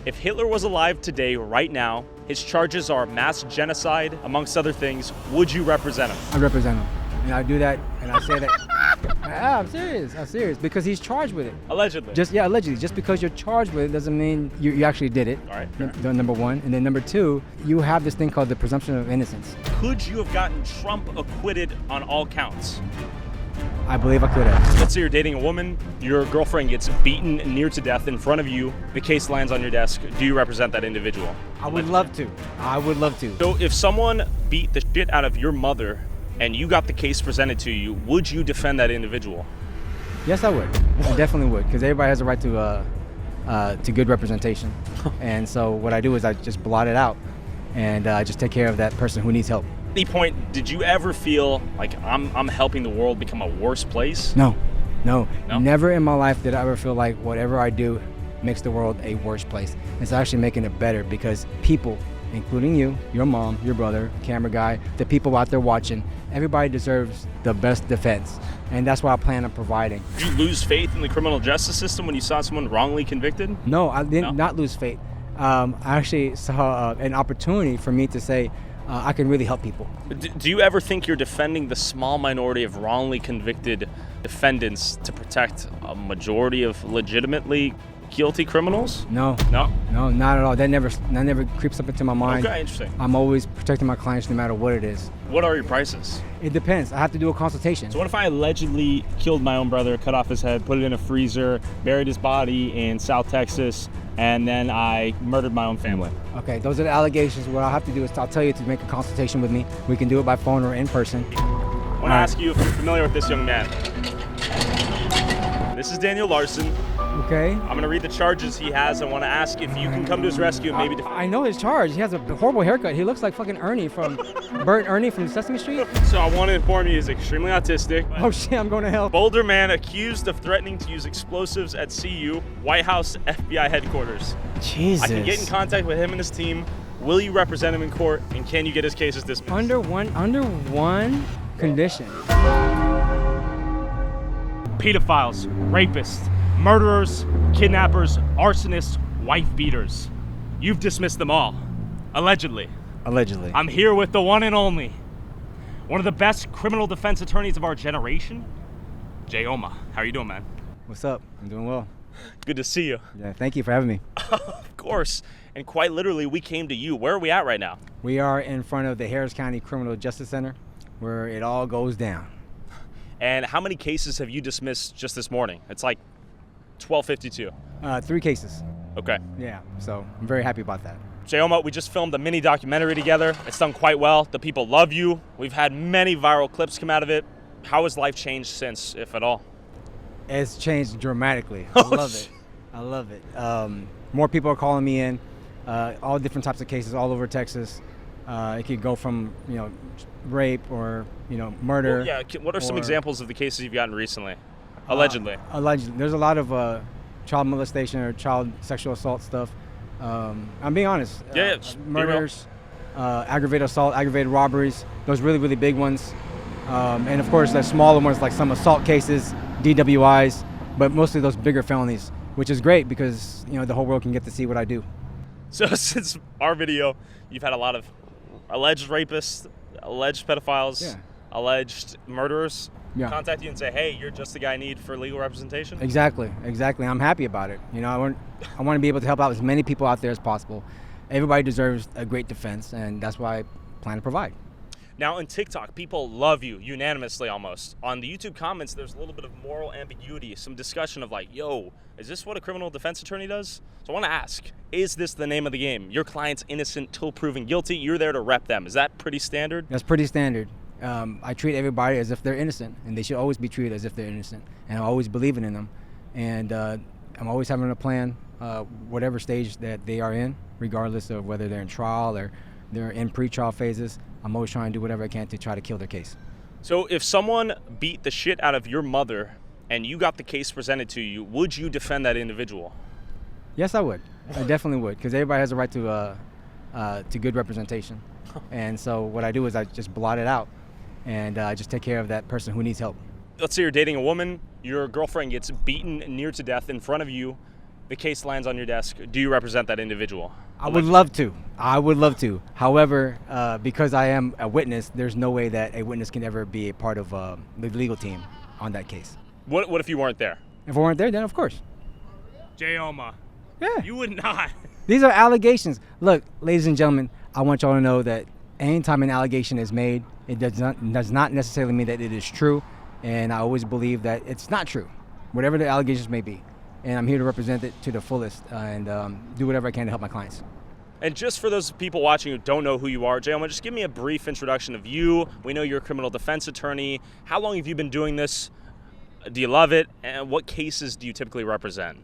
If Hitler was alive today, right now, his charges are mass genocide, amongst other things, would you represent him? I represent him. And I do that, and I say that. I'm serious, because he's charged with it. Allegedly. Allegedly. Just because you're charged with it doesn't mean you actually did it. All right. Number one. And then number two, you have this thing called the presumption of innocence. Could you have gotten Trump acquitted on all counts? I believe I could have. Let's say you're dating a woman, your girlfriend gets beaten near to death in front of you, the case lands on your desk. Do you represent that individual? I would love to. So if someone beat the shit out of your mother and you got the case presented to you, would you defend that individual? Yes, I would. I definitely would, because everybody has a right to good representation. And so what I do is I just blot it out, and I just take care of that person who needs help. At any point, did you ever feel like I'm helping the world become a worse place? No. Never in my life did I ever feel like whatever I do makes the world a worse place. It's actually making it better, because people, including you, your mom, your brother, camera guy, the people out there watching, everybody deserves the best defense. And that's what I plan on providing. Did you lose faith in the criminal justice system when you saw someone wrongly convicted? No, I did not lose faith. I actually saw an opportunity for me to say, I can really help people. Do you ever think you're defending the small minority of wrongly convicted defendants to protect a majority of legitimately guilty criminals? No, not at all. That never creeps up into my mind. Okay, interesting. I'm always protecting my clients no matter what it is. What are your prices? It depends. I have to do a consultation. So what if I allegedly killed my own brother, cut off his head, put it in a freezer, buried his body in South Texas, and then I murdered my own family? Okay, those are the allegations. What I'll have to do is I'll tell you to make a consultation with me. We can do it by phone or in person. I want to ask you if you're familiar with this young man. This is Daniel Larson. Okay. I'm going to read the charges he has. I want to ask if you can come to his rescue and maybe defend. I know his charge. He has a horrible haircut. He looks like fucking Ernie from Bert Ernie from Sesame Street. So I want to inform you he's extremely autistic. Oh shit, I'm going to hell. Boulder man accused of threatening to use explosives at CU, White House FBI headquarters. Jesus. I can get in contact with him and his team. Will you represent him in court, and can you get his cases dismissed? Under one condition. Pedophiles, rapists, murderers, kidnappers, arsonists, wife beaters. You've dismissed them all. Allegedly. I'm here with the one and only, one of the best criminal defense attorneys of our generation, Jayoma. How are you doing, man? What's up? I'm doing well. Good to see you. Yeah, thank you for having me. Of course. And quite literally, we came to you. Where are we at right now? We are in front of the Harris County Criminal Justice Center, where it all goes down. And how many cases have you dismissed just this morning? It's like 12:52. 3 cases. Okay. Yeah, so I'm very happy about that. Jayoma, we just filmed a mini documentary together. It's done quite well. The people love you. We've had many viral clips come out of it. How has life changed since, if at all? It's changed dramatically. I love it. More people are calling me in, all different types of cases all over Texas. It could go from, rape or, murder. Well, yeah, what are some examples of the cases you've gotten recently? Allegedly. Allegedly. There's a lot of child molestation or child sexual assault stuff. I'm being honest. Murders, aggravated assault, aggravated robberies, those really, really big ones. And of course, the smaller ones like some assault cases, DWIs, but mostly those bigger felonies, which is great because, the whole world can get to see what I do. So since our video, you've had a lot of alleged rapists, alleged pedophiles, alleged murderers contact you and say, hey, you're just the guy I need for legal representation? Exactly. I'm happy about it. I want to be able to help out as many people out there as possible. Everybody deserves a great defense, and that's why I plan to provide. Now, on TikTok, people love you unanimously almost. On the YouTube comments, there's a little bit of moral ambiguity, some discussion of like, yo, is this what a criminal defense attorney does? So I want to ask, is this the name of the game? Your client's innocent till proven guilty. You're there to rep them. Is that pretty standard? That's pretty standard. I treat everybody as if they're innocent, and they should always be treated as if they're innocent. And I'm always believing in them. And I'm always having a plan, whatever stage that they are in, regardless of whether they're in trial or they're in pre-trial phases. I'm always trying to do whatever I can to try to kill their case. So if someone beat the shit out of your mother and you got the case presented to you, would you defend that individual? Yes, I would. I definitely would, because everybody has a right to good representation. And so what I do is I just blot it out, and I just take care of that person who needs help. Let's say you're dating a woman, your girlfriend gets beaten near to death in front of you, the case lands on your desk, do you represent that individual? I would love to. However, because I am a witness, there's no way that a witness can ever be a part of the legal team on that case. What if you weren't there? If I weren't there, then of course. Jayoma. Yeah. You would not. These are allegations. Look, ladies and gentlemen, I want y'all to know that anytime an allegation is made, it does not necessarily mean that it is true. And I always believe that it's not true, whatever the allegations may be. And I'm here to represent it to the fullest and do whatever I can to help my clients. And just for those people watching who don't know who you are, Jayoma, just give me a brief introduction of you. We know you're a criminal defense attorney. How long have you been doing this? Do you love it? And what cases do you typically represent?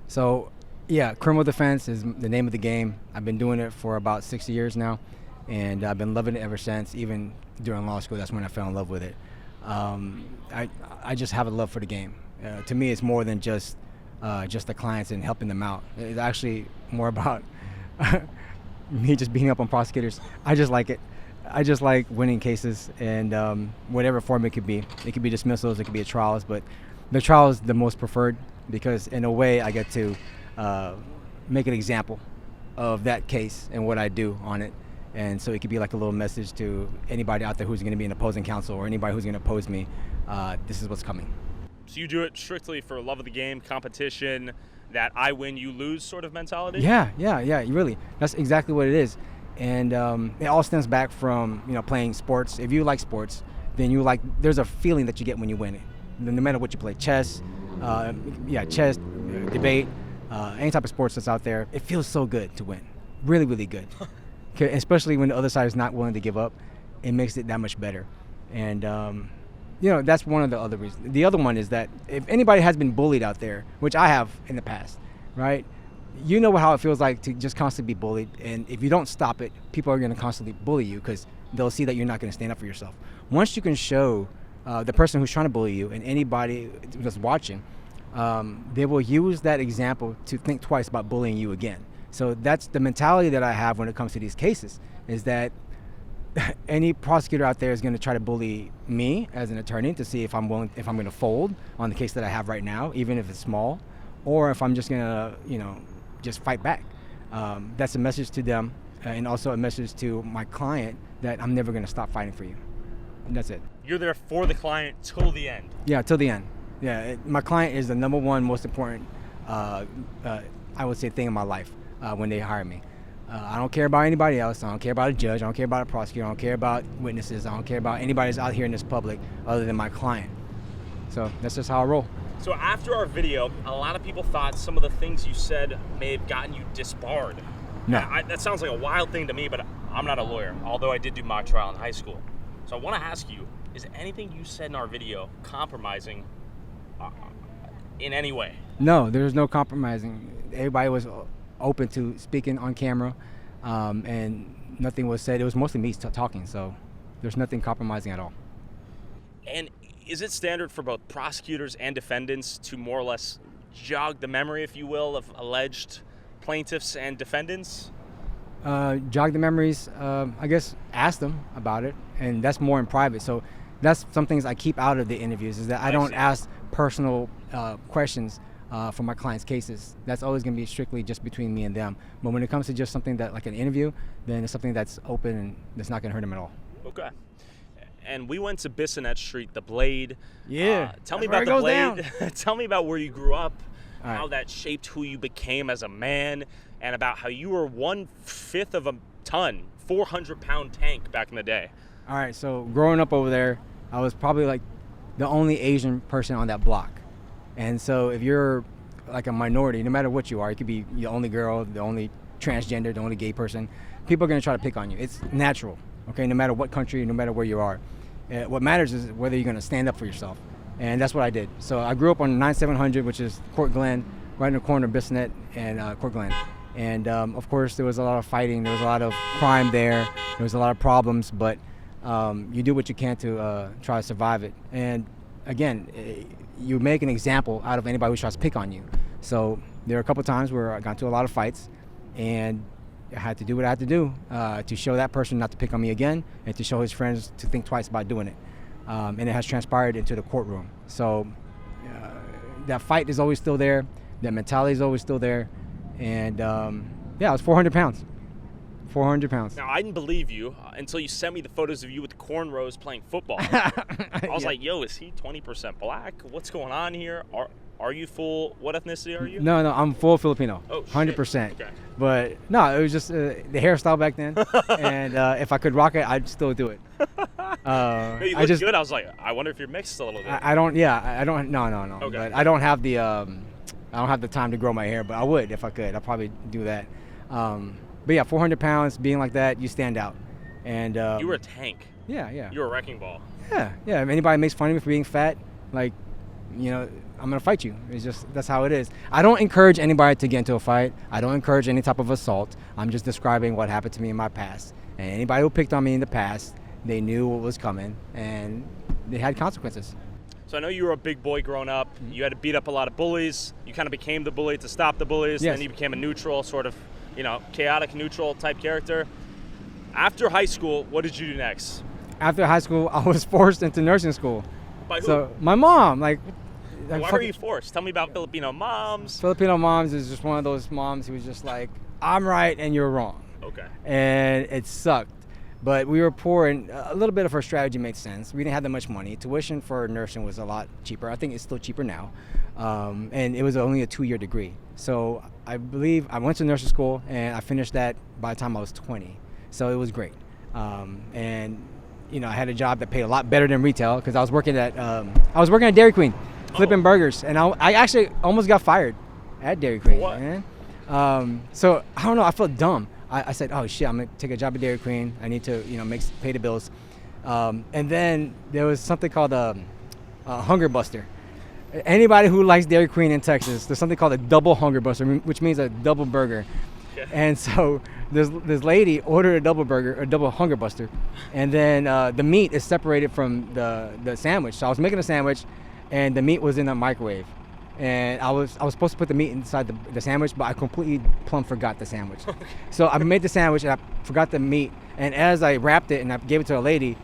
So, yeah, criminal defense is the name of the game. I've been doing it for about 6 years now, and I've been loving it ever since. Even during law school, that's when I fell in love with it. I just have a love for the game. To me, it's more than just the clients and helping them out. It's actually more about me just beating up on prosecutors. I just like it. I just like winning cases, and whatever form it could be. It could be dismissals, it could be trials, but the trial is the most preferred because in a way I get to make an example of that case and what I do on it. And so it could be like a little message to anybody out there who's going to be an opposing counsel or anybody who's going to oppose me. This is what's coming. So you do it strictly for love of the game, competition, that I win, you lose sort of mentality? Yeah, really. That's exactly what it is. And it all stems back from, playing sports. If you like sports, then there's a feeling that you get when you win it. No matter what you play, chess, debate, any type of sports that's out there, it feels so good to win. Really, really good. Especially when the other side is not willing to give up, it makes it that much better. And that's one of the other reasons. The other one is that if anybody has been bullied out there, which I have in the past, right? You know how it feels like to just constantly be bullied, and if you don't stop it, people are going to constantly bully you because they'll see that you're not going to stand up for yourself. Once you can show the person who's trying to bully you and anybody that's watching, they will use that example to think twice about bullying you again. So that's the mentality that I have when it comes to these cases, is that any prosecutor out there is going to try to bully me as an attorney to see if I'm going to fold on the case that I have right now, even if it's small, or if I'm just going to, just fight back. That's a message to them, and also a message to my client that I'm never going to stop fighting for you. And that's it. You're there for the client till the end. Yeah, till the end. Yeah, my client is the number one most important, I would say, thing in my life when they hire me. I don't care about anybody else. I don't care about a judge. I don't care about a prosecutor. I don't care about witnesses. I don't care about anybody that's out here in this public other than my client. So that's just how I roll. So after our video, a lot of people thought some of the things you said may have gotten you disbarred. No. That sounds like a wild thing to me, but I'm not a lawyer, although I did do mock trial in high school. So I want to ask you, is anything you said in our video compromising in any way? No, there's no compromising. Everybody was open to speaking on camera, and nothing was said. It was mostly me talking, so there's nothing compromising at all. And is it standard for both prosecutors and defendants to more or less jog the memory, if you will, of alleged plaintiffs and defendants? Jog the memories, I guess ask them about it, and that's more in private. So that's some things I keep out of the interviews, is that I don't ask personal questions for my clients' cases. That's always going to be strictly just between me and them. But when it comes to just something that like an interview, then it's something that's open and that's not going to hurt them at all. Okay. And we went to Bissonnet Street, the Blade. Yeah. Tell me about the Blade. Tell me about where you grew up, how that shaped who you became as a man, and about how you were 1/5 of a ton, 400-pound tank back in the day. All right. So growing up over there, I was probably like the only Asian person on that block. And so if you're like a minority, no matter what you are, you could be the only girl, the only transgender, the only gay person, people are going to try to pick on you. It's natural, okay, no matter what country, no matter where you are. What matters is whether you're going to stand up for yourself. And that's what I did. So I grew up on 9700, which is Court Glen, right in the corner of Bissonnet and Court Glen. And of course, there was a lot of fighting. There was a lot of crime there. There was a lot of problems, but you do what you can to try to survive it. And again, you make an example out of anybody who tries to pick on you. So there were a couple of times where I got into a lot of fights, and I had to do what I had to do to show that person not to pick on me again, and to show his friends to think twice about doing it. And it has transpired into the courtroom. So that fight is always still there. That mentality is always still there. And yeah, I was 400 pounds. 400 pounds. Now, I didn't believe you until you sent me the photos of you with the cornrows playing football. I was like, yo, is he 20% black? What's going on here? Are you full? What ethnicity are you? No, I'm full Filipino. Oh, 100%. Okay. But no, it was just the hairstyle back then. And if I could rock it, I'd still do it. You look good. I was like, I wonder if you're mixed a little bit. I don't. No. Okay. But I don't have the time to grow my hair. But I would if I could. I'd probably do that. But yeah, 400 pounds, being like that, you stand out. And you were a tank. Yeah. You were a wrecking ball. Yeah. If anybody makes fun of me for being fat, like, I'm gonna fight you. That's how it is. I don't encourage anybody to get into a fight. I don't encourage any type of assault. I'm just describing what happened to me in my past. And anybody who picked on me in the past, they knew what was coming, and they had consequences. So I know you were a big boy growing up. Mm-hmm. You had to beat up a lot of bullies. You kind of became the bully to stop the bullies. Yes. Then you became a neutral, sort of, chaotic neutral type character. After high school, what did you do next? After high school, I was forced into nursing school. By who? So my mom, why were you forced? Tell me about Filipino moms. Filipino moms is just one of those moms who was just like, I'm right and you're wrong. Okay. And it sucked. But we were poor, and a little bit of her strategy made sense. We didn't have that much money. Tuition for nursing was a lot cheaper. I think it's still cheaper now. And it was only a 2-year degree. So I believe I went to nursing school, and I finished that by the time I was 20. So it was great. And I had a job that paid a lot better than retail because I was working at Dairy Queen, flipping burgers, and I actually almost got fired at Dairy Queen. What? Man. So I don't know. I felt dumb. I said, oh shit, I'm gonna take a job at Dairy Queen. I need to, pay the bills. And then there was something called a Hunger Buster. Anybody who likes Dairy Queen in Texas, there's something called a double Hunger Buster, which means a double burger. Yeah. And so this lady ordered a double Hunger Buster, and then the meat is separated from the sandwich. So I was making a sandwich, and the meat was in a microwave. And I was supposed to put the meat inside the sandwich, but I completely plumb forgot the sandwich. So I made the sandwich and I forgot the meat. And as I wrapped it and I gave it to a lady,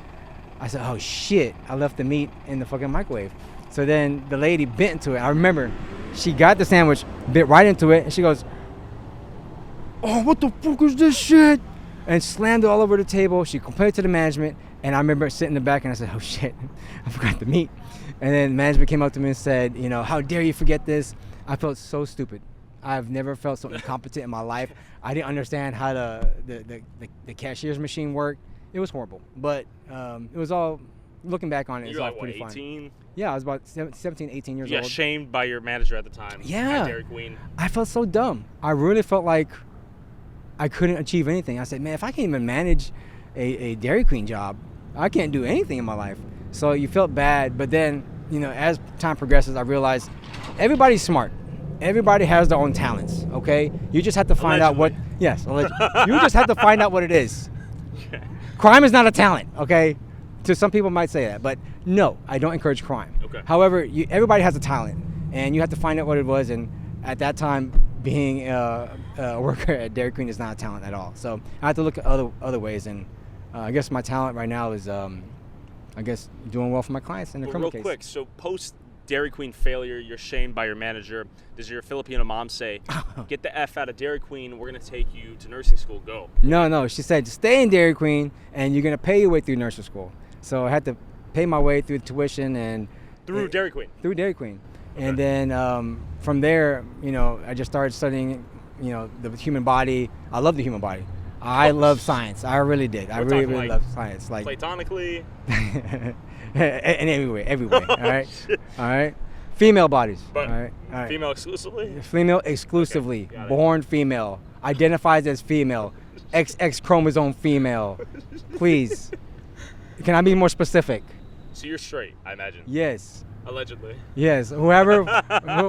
I said, oh shit, I left the meat in the fucking microwave. So then the lady bit into it. I remember she got the sandwich, bit right into it, and she goes, oh, what the fuck is this shit? And slammed it all over the table. She complained to the management, and I remember sitting in the back and I said, oh shit, I forgot the meat. And then management came up to me and said, how dare you forget this? I felt so stupid. I've never felt so incompetent in my life. I didn't understand how the cashier's machine worked. It was horrible. But it was all, looking back on it, it's all pretty fun. 18? Yeah, I was about 17, 18 years old. Yeah, shamed by your manager at the time. Yeah. At Dairy Queen. I felt so dumb. I really felt like I couldn't achieve anything. I said, man, if I can't even manage a Dairy Queen job, I can't do anything in my life. So you felt bad, but then, as time progresses, I realized everybody's smart. Everybody has their own talents, okay? You just have to find out what, yes, you just have to find out what it is. Crime is not a talent, okay? To some people might say that, but no, I don't encourage crime. Okay. However, everybody has a talent, and you have to find out what it was, and at that time, being a worker at Dairy Queen is not a talent at all. So I have to look at other ways, and I guess my talent right now is, doing well for my clients in the criminal case. Real quick, so post Dairy Queen failure, you're shamed by your manager. Does your Filipino mom say, get the F out of Dairy Queen, we're going to take you to nursing school, go? No, she said, stay in Dairy Queen, and you're going to pay your way through nursing school. So I had to pay my way through tuition and... Through Dairy Queen? Through Dairy Queen. Okay. And then from there, I just started studying, the human body. I love the human body. I love science. I really did. I really love science. Like platonically? And everywhere. All right? All right? Female bodies. But all right? Female exclusively? Female exclusively. Okay, born female. Identifies as female. XX chromosome female. Please. Can I be more specific? So you're straight, I imagine. Yes. Allegedly. Yes. Whoever wrote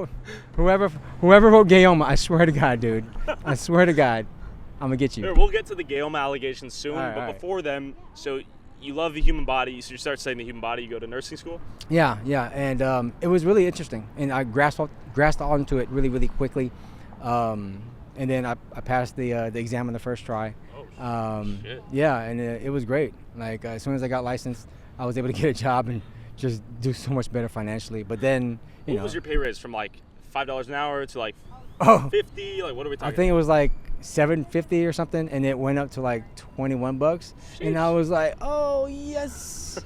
Jayoma, I swear to God, dude. I swear to God, I'm gonna get you. Here, we'll get to the Jayoma allegations soon, all but before then, so you love the human body, so you start studying the human body, you go to nursing school? Yeah, and it was really interesting, and I grasped onto it really, really quickly, and then I passed the exam on the first try. Oh, shit. Yeah, and it was great. Like, as soon as I got licensed, I was able to get a job and just do so much better financially. But then, what was your pay raise from like $5 an hour to like Oh, 50? Like, what are we talking? I think it was like $7.50 or something, and it went up to like $21. Sheesh. And I was like, oh yes.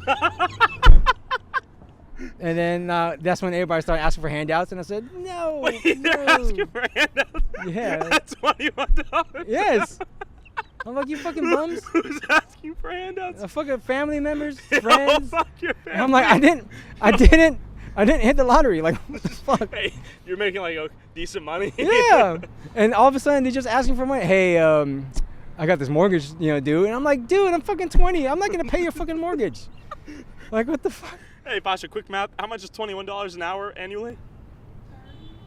And then that's when everybody started asking for handouts, and I said, no. Wait, they're asking for handouts? Yeah. At $21? Yes. I'm like, you fucking bums. Who's asking for handouts? Fucking family members, friends. Fuck your family. And I'm like, I didn't hit the lottery. Like, what the fuck? Hey, you're making like decent money. Yeah. And all of a sudden, they're just asking for money. Hey, I got this mortgage, due. And I'm like, dude, I'm fucking 20. I'm not gonna pay your fucking mortgage. Like, what the fuck? Hey, Pasha, quick math. How much is $21 an hour annually?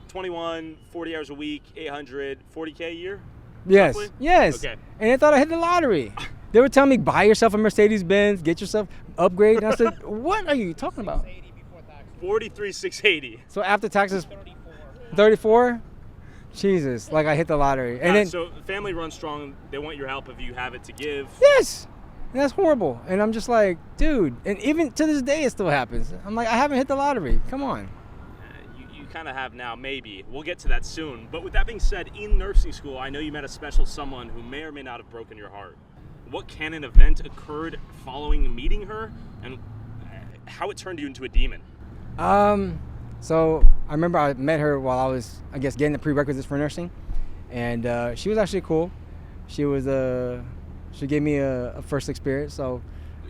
21, 40 hours a week, 800, 40K a year? Yes. Roughly? Yes. Okay. And they thought I hit the lottery. They were telling me, buy yourself a Mercedes-Benz, get yourself upgrade. And I said, what are you talking about? 43,680. So after taxes, 34? Jesus, like I hit the lottery. And then, so family runs strong. They want your help if you have it to give. yes. And that's horrible. And I'm just like, dude, and even to this day it still happens. I'm like, I haven't hit the lottery. Come on. You kind of have now, maybe. We'll get to that soon. But with that being said, in nursing school, I know you met a special someone who may or may not have broken your heart. What canon event occurred following meeting her, and how it turned you into a demon? So I remember I met her while I was, I guess, getting the prerequisites for nursing, and she was actually cool. She was she gave me a first experience. So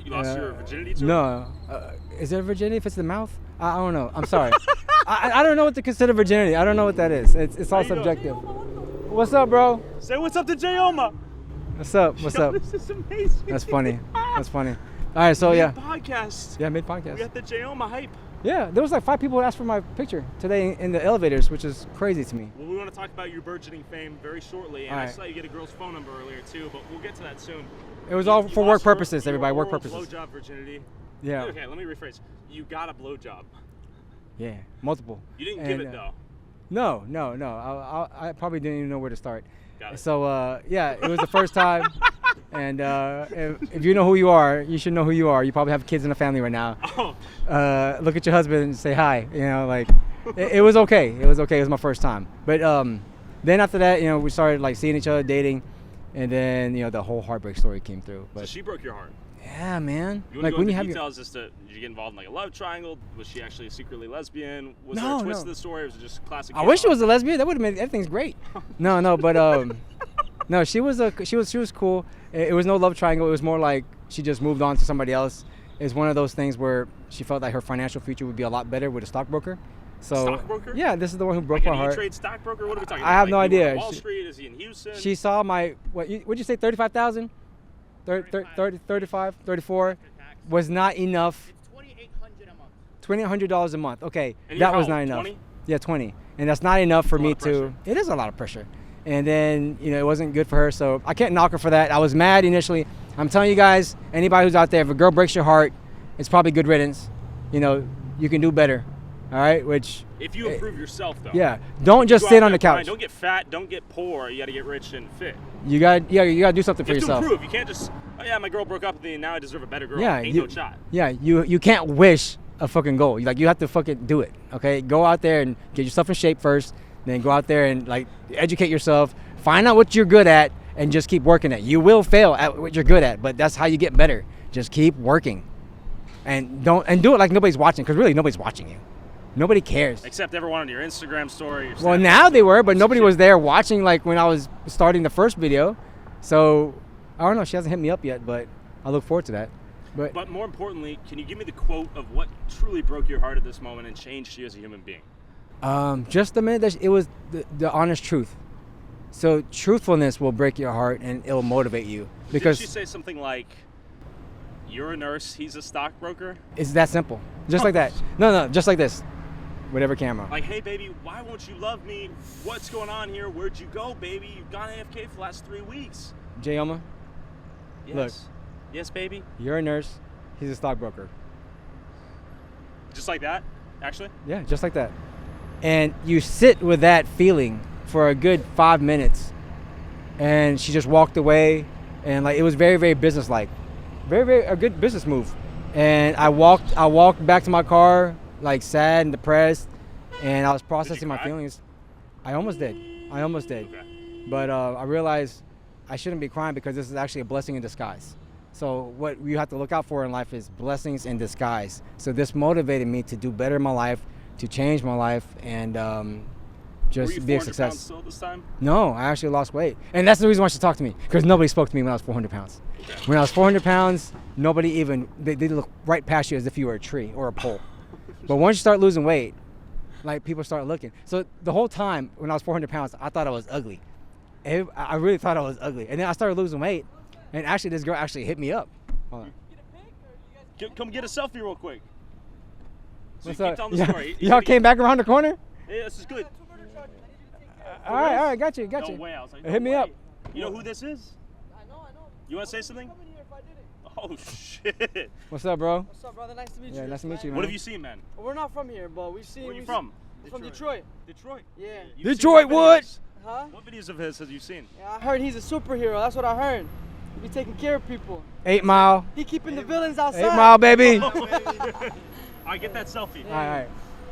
you lost your virginity to her? No, is there virginity if it's the mouth? I don't know. I'm sorry. I don't know what to consider virginity. I don't know what that is. It's all subjective. What's up, bro? Say what's up to Jayoma. What's up? What's up? This is amazing. That's funny. That's funny. All right, so yeah. Podcast. Yeah, made podcast. We got the Jayoma hype. Yeah, there was like 5 people who asked for my picture today in the elevators, which is crazy to me. Well, we want to talk about your burgeoning fame very shortly, and I saw you get a girl's phone number earlier too, but we'll get to that soon. It was all for work purposes, everybody. Work purposes. Blowjob virginity. Yeah. Okay, let me rephrase. You got a blowjob. Yeah, multiple. You didn't give it though. No. I probably didn't even know where to start. Got it. So yeah, it was the first time. And if you know who you are, you should know who you are. You probably have kids in the family right now. Oh. Look at your husband and say hi. Like it was okay. It was okay. It was my first time. But then after that, we started like seeing each other, dating, and then the whole Heartbreak story came through. But so she broke your heart. Yeah, man. You want to go into details as to, did you get involved in like a love triangle? Was she actually secretly lesbian? Was there a twist to the story, or was it just classic? I wish it was a lesbian. That would have made everything's great. No, but no, she was cool. It was no love triangle. It was more like she just moved on to somebody else. It's one of those things where she felt like her financial future would be a lot better with a stockbroker. So stockbroker? Yeah, this is the one who broke my heart. E-Trade stockbroker? What are we talking about? I have no idea. Wall Street? Is he in Houston? She saw my what'd you say? 35,000, 35, 34 was not enough. It's $2,800 a month. Okay, that was not enough. 20? Yeah, 20, and that's not enough for me to. It is a lot of pressure. And then, it wasn't good for her, so I can't knock her for that. I was mad initially. I'm telling you guys, anybody who's out there, if a girl breaks your heart, it's probably good riddance. You can do better, all right? Which if you improve yourself, though. Yeah, don't just sit on the couch. Don't get fat, don't get poor. You got to get rich and fit. You got to do something for yourself. You have to improve. You can't just, oh yeah, my girl broke up with me, and now I deserve a better girl. Yeah, Ain't no shot. Yeah, you can't wish a fucking goal. You have to fucking do it, okay? Go out there and get yourself in shape first. Then go out there and educate yourself, find out what you're good at, and just keep working at it. You will fail at what you're good at, but that's how you get better. Just keep working, and do it like nobody's watching, because really nobody's watching you. Nobody cares. Except everyone on your Instagram story. Well, now they were, but nobody was there watching like when I was starting the first video. So I don't know. She hasn't hit me up yet, but I look forward to that. But more importantly, can you give me the quote of what truly broke your heart at this moment and changed you as a human being? Just the minute that it was the honest truth. So truthfulness will break your heart and it'll motivate you. Because did she say something like, "You're a nurse, he's a stockbroker"? It's that simple, just like that. No, just like this, whatever camera. Like, hey baby, why won't you love me? What's going on here? Where'd you go, baby? You've gone AFK for the last 3 weeks. Jayoma, yes. Look. Yes, baby. You're a nurse, he's a stockbroker. Just like that, actually? Yeah, just like that. And you sit with that feeling for a good 5 minutes, and she just walked away, and it was very, very businesslike, very, very a good business move. And I walked back to my car, sad and depressed, and I was processing my cry? feelings. I almost did. Okay. But I realized I shouldn't be crying because this is actually a blessing in disguise. So what you have to look out for in life is blessings in disguise. So this motivated me to do better in my life, to change my life, and just be a success. Pounds still this time? No, I actually lost weight. And that's the reason why she talked to me, because nobody spoke to me when I was 400 pounds. Okay. When I was 400 pounds, nobody even, they look right past you as if you were a tree or a pole. But once you start losing weight, like people start looking. So the whole time when I was 400 pounds, I thought I was ugly. I really thought I was ugly. And then I started losing weight, and actually this girl actually hit me up. Hold on. Come get a selfie real quick. So What's you keep up? telling the Yeah. story. Y'all came back around the corner? Yeah, this is good. All right, got you. No way. I was like, Hit me up. You know who this is? I know. You want to say something? Come in here if I didn't. Oh, shit. What's up, bro? What's up, brother? Nice to meet you. Yeah, nice to meet you, man. What have you seen, man? Well, we're not from here, but we've seen. Where are you from? We're from Detroit. Detroit? Yeah. You've Detroit seen what? videos? Huh? What videos of his have you seen? Yeah, I heard he's a superhero. That's what I heard. He be taking care of people. 8 Mile. He keeping the villains outside. 8 Mile, baby. All right, get that selfie. All right.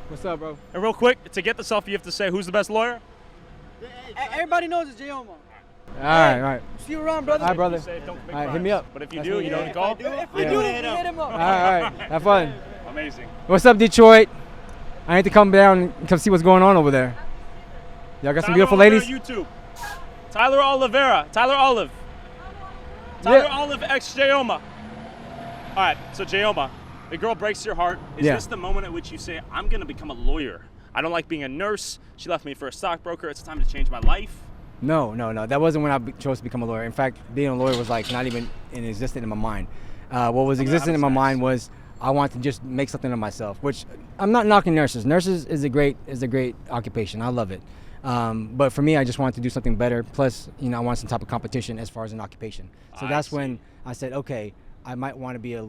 What's up, bro? And real quick, to get the selfie, you have to say who's the best lawyer? Everybody knows it's Jayoma. All right. See you around, brother. All right, brother. Be safe, don't commit All right, hit crimes. me up. But if you That's do, me. you Yeah. don't call? If we Yeah. do, hit him up. All right. Have fun. Amazing. What's up, Detroit? I need to come down and come see what's going on over there. Y'all got some beautiful Oliveira ladies? YouTube. Tyler Oliveira. Tyler Olive. Tyler Yeah. Olive x Jayoma. All right, so Jayoma, the girl breaks your heart. Is Yeah. this the moment at which you say, I'm going to become a lawyer? I don't like being a nurse. She left me for a stockbroker. It's time to change my life. No. That wasn't when I chose to become a lawyer. In fact, being a lawyer was like not even existent in my mind. What was existent in my mind was I wanted to just make something of myself, which I'm not knocking nurses. Nurses is a great occupation. I love it. But for me, I just wanted to do something better. Plus, I want some type of competition as far as an occupation. So that's when I said, okay, I might want to be a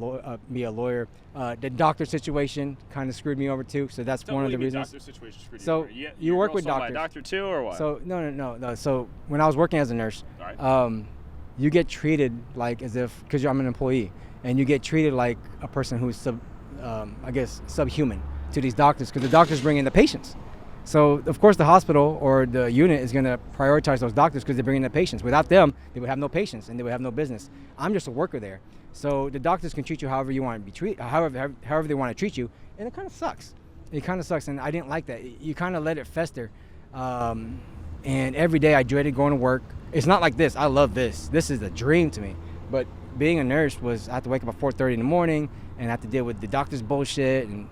lawyer. The doctor situation kind of screwed me over too. So that's one of the reasons. Doctor situation screwed So over. you work girl with saw by a doctors. doctor too, or what? So no. So when I was working as a nurse, All right. you get treated like as if, because I'm an employee, and you get treated like a person who's subhuman to these doctors, because the doctors bring in the patients. So of course the hospital or the unit is going to prioritize those doctors because they bring in the patients. Without them, they would have no patients and they would have no business. I'm just a worker there. So the doctors can treat you however you want to be treated, however they want to treat you, and it kind of sucks. And I didn't like that. You kind of let it fester. And every day I dreaded going to work. It's not like this. I love this. This is a dream to me. But being a nurse was, I have to wake up at 4:30 in the morning and I have to deal with the doctor's bullshit and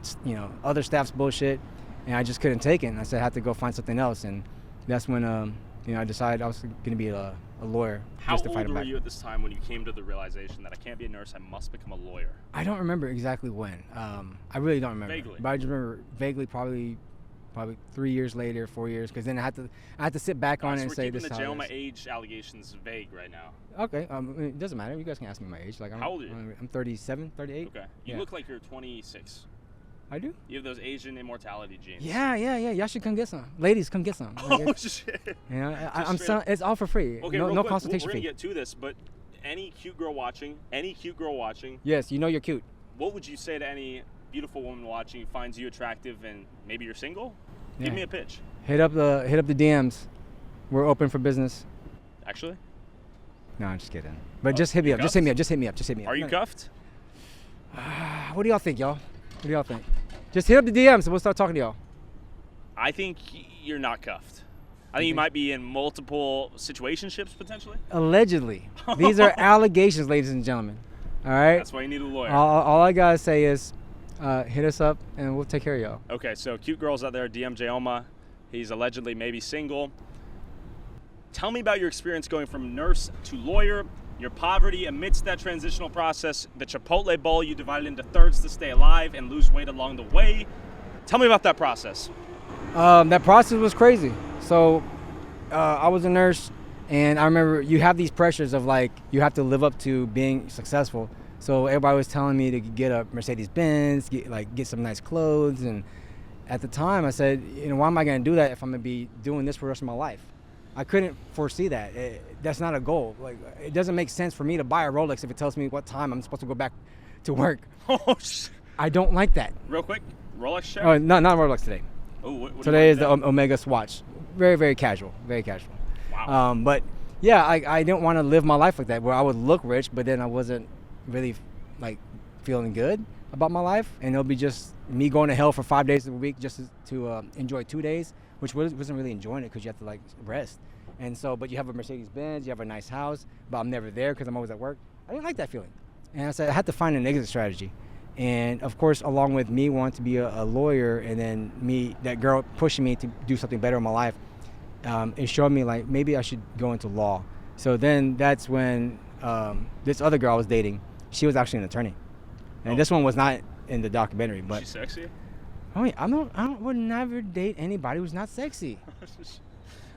other staff's bullshit. And I just couldn't take it. And I said I had to go find something else. And that's when I decided I was going to be a lawyer. How just to fight old him were back. you at this time when you came to the realization that I can't be a nurse, I must become a lawyer? I don't remember exactly when. I really don't remember. Vaguely. But I just remember vaguely, probably 3 years later, 4 years, because then I had to sit back on it and say this we're is keeping how the it Jayoma age allegations vague right now. is. Okay. It doesn't matter. You guys can ask me my age. Like, How old are you? I'm 37, 38. Okay. You Yeah. look like you're 26. I do. You have those Asian immortality genes. Yeah. Y'all should come get some. Ladies, come get some. Oh, shit. I'm selling. It's all for free. Okay, no real quick, consultation we're fee. gonna get to this, but any cute girl watching, Yes, you're cute. what would you say to any beautiful woman watching who finds you attractive and maybe you're single? Yeah. Give me a pitch. Hit up the DMs. We're open for business. Actually, No, I'm just kidding. But just hit me up. Just hit me up. Just hit me up. Just hit me up. are you cuffed? What do y'all think, y'all? What do y'all think? Just hit up the DMs and we'll start talking to y'all. I think you're not cuffed. I think you might be in multiple situationships potentially. Allegedly. These are allegations, ladies and gentlemen. All right? That's why you need a lawyer. All I gotta say is hit us up and we'll take care of y'all. Okay, so cute girls out there, DM Jayoma. He's allegedly maybe single. Tell me about your experience going from nurse to lawyer, your poverty amidst that transitional process, the Chipotle bowl you divided into thirds to stay alive and lose weight along the way. Tell me about that process. That process was crazy. So I was a nurse, and I remember you have these pressures of like you have to live up to being successful. So everybody was telling me to get a Mercedes Benz, get some nice clothes, and at the time I said, why am I going to do that if I'm going to be doing this for the rest of my life? I couldn't foresee that. That's not a goal. Like, it doesn't make sense for me to buy a Rolex if it tells me what time I'm supposed to go back to work. Oh, shit. I don't like that. Real quick, Rolex check. Oh, not Rolex today. Oh, what today is the Omega Swatch. Very, very casual. Very casual. Wow. But yeah, I didn't want to live my life like that, where I would look rich, but then I wasn't really like feeling good about my life, and it'll be just me going to hell for 5 days a week just to enjoy 2 days, which wasn't really enjoying it because you have to like rest. And so, but you have a Mercedes Benz, you have a nice house, but I'm never there because I'm always at work. I didn't like that feeling. And I said I had to find an exit strategy. And of course, along with me wanting to be a lawyer, and then that girl pushing me to do something better in my life, it showed me like maybe I should go into law. So then that's when this other girl I was dating, she was actually an attorney. And this one was not in the documentary. But she's sexy? Oh yeah, I would never date anybody who's not sexy.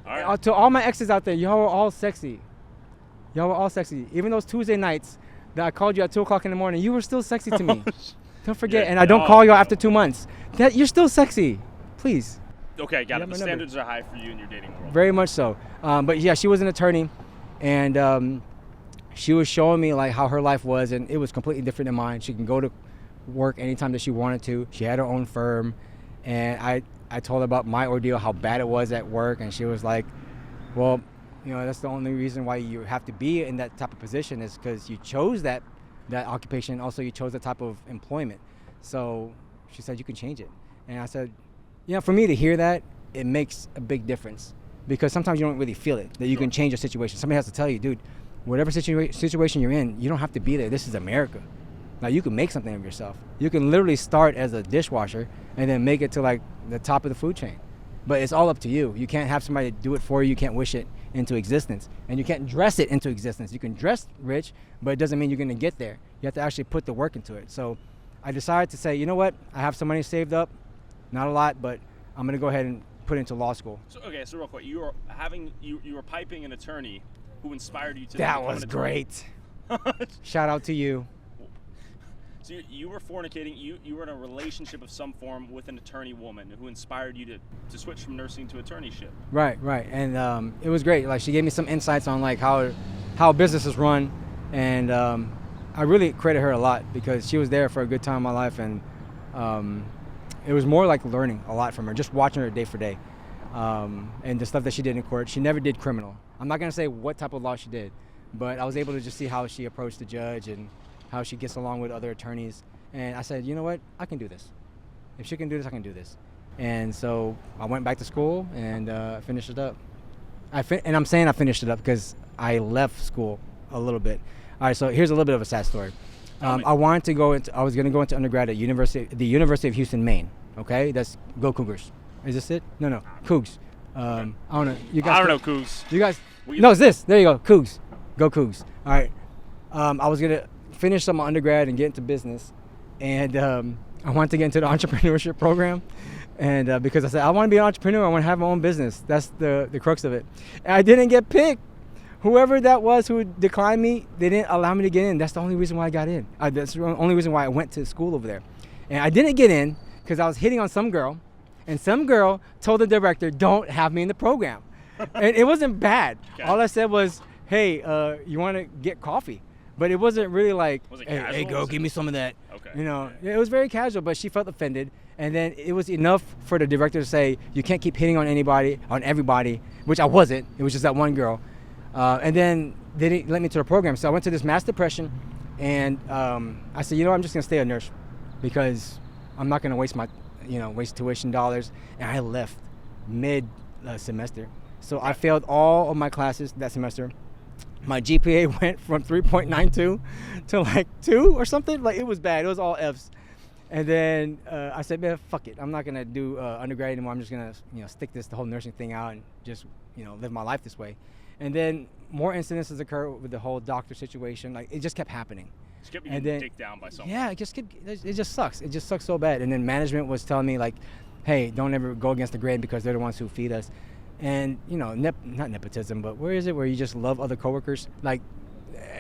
All right. To all my exes out there, y'all were all sexy. Y'all were all sexy. Even those Tuesday nights that I called you at 2 o'clock in the morning, you were still sexy to me. Don't forget. Yeah, and I don't call you after 2 months. That you're still sexy. Please. Okay, got it. The standards are high for you in your dating world. Very much so. But yeah, she was an attorney, and she was showing me like how her life was, and it was completely different than mine. She can go to work anytime that she wanted to. She had her own firm, and I told her about my ordeal, how bad it was at work, and she was like, well, you know, that's the only reason why you have to be in that type of position is because you chose that occupation. Also, you chose that type of employment. So she said, you can change it. And I said, you know, for me to hear that, it makes a big difference, because sometimes you don't really feel it, that you can change a situation. Somebody has to tell you, dude, whatever situation you're in, you don't have to be there. This is America. Now you can make something of yourself. You can literally start as a dishwasher and then make it to like the top of the food chain. But it's all up to you. You can't have somebody do it for you. You can't wish it into existence. And you can't dress it into existence. You can dress rich, but it doesn't mean you're gonna get there. You have to actually put the work into it. So I decided to say, you know what? I have some money saved up, not a lot, but I'm gonna go ahead and put it into law school. So real quick, you were piping an attorney who inspired you to That was great. Shout out to you. So you were fornicating, you were in a relationship of some form with an attorney woman who inspired you to switch from nursing to attorneyship. Right. And it was great. Like, she gave me some insights on like how business is run, and I really credit her a lot because she was there for a good time in my life, and it was more like learning a lot from her, just watching her day for day, and the stuff that she did in court. She never did criminal. I'm not gonna say what type of law she did, but I was able to just see how she approached the judge and how she gets along with other attorneys. And I said, you know what, I can do this. If she can do this, I can do this. And so I went back to school and finished it up. And I'm saying I finished it up because I left school a little bit. All right, so here's a little bit of a sad story. I was going to go into undergrad at the University of Houston, Maine. Okay, that's go Cougars. Is this it? No, Cougs. I don't know. You guys. I don't know Cougs. You guys. No, it's this. There you go. Cougs. Go Cougs. All right. I was gonna finish up my undergrad and get into business, and I wanted to get into the entrepreneurship program, and because I said I want to be an entrepreneur, I want to have my own business. That's the crux of it. And I didn't get picked. Whoever that was who declined me, they didn't allow me to get in. That's the only reason why I got in. That's the only reason why I went to school over there. And I didn't get in because I was hitting on some girl, and some girl told the director, don't have me in the program. And it wasn't bad. Okay. All I said was, hey, you want to get coffee? But it wasn't really like, hey, go give me some of that. Okay. You know, it was very casual, but she felt offended. And then it was enough for the director to say, you can't keep hitting on everybody, which I wasn't. It was just that one girl. And then they didn't let me to the program. So I went to this mass depression, and I said, I'm just gonna stay a nurse because I'm not gonna waste tuition dollars. And I left mid semester. So I failed all of my classes that semester. My GPA went from 3.92 to like 2 or something. Like, it was bad. It was all Fs. And then I said, man, fuck it. I'm not gonna do undergrad anymore. I'm just gonna stick the whole nursing thing out and just live my life this way. And then more incidences occur with the whole doctor situation. Like, it just kept happening. Just kept getting dicked down by someone. Yeah, it just sucks. It just sucks so bad. And then management was telling me like, hey, don't ever go against the grain because they're the ones who feed us. And not nepotism, but where is it where you just love other coworkers? Like,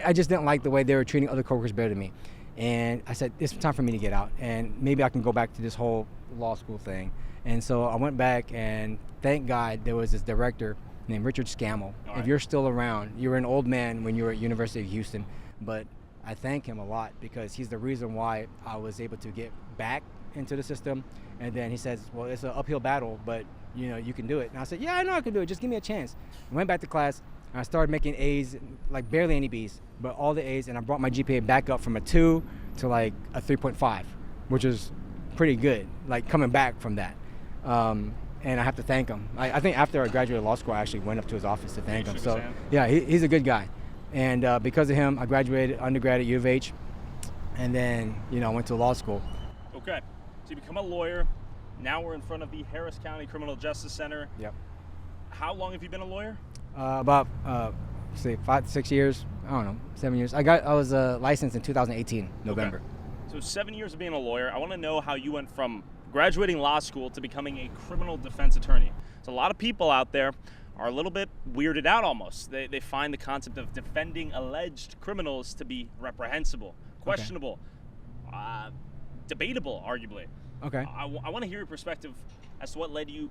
I just didn't like the way they were treating other coworkers better than me. And I said, it's time for me to get out, and maybe I can go back to this whole law school thing. And so I went back, and thank God there was this director named Richard Scammell. Right. If you're still around, you were an old man when you were at University of Houston, but I thank him a lot because he's the reason why I was able to get back into the system. And then he says, well, it's an uphill battle, but you can do it. And I said, yeah, I know I can do it. Just give me a chance. I went back to class, and I started making A's, like barely any B's, but all the A's. And I brought my GPA back up from a 2 to like a 3.5, which is pretty good, like coming back from that. And I have to thank him. I think after I graduated law school, I actually went up to his office to thank him. So yeah, he's a good guy. And because of him, I graduated undergrad at U of H, and then I went to law school. Okay, so you become a lawyer. Now we're in front of the Harris County Criminal Justice Center. Yep. How long have you been a lawyer? About 6 years. I don't know, 7 years. I was licensed in 2018, November. Okay. So 7 years of being a lawyer. I want to know how you went from graduating law school to becoming a criminal defense attorney. So a lot of people out there are a little bit weirded out almost. They find the concept of defending alleged criminals to be reprehensible, questionable, debatable, arguably. Okay. I want to hear your perspective as to what led you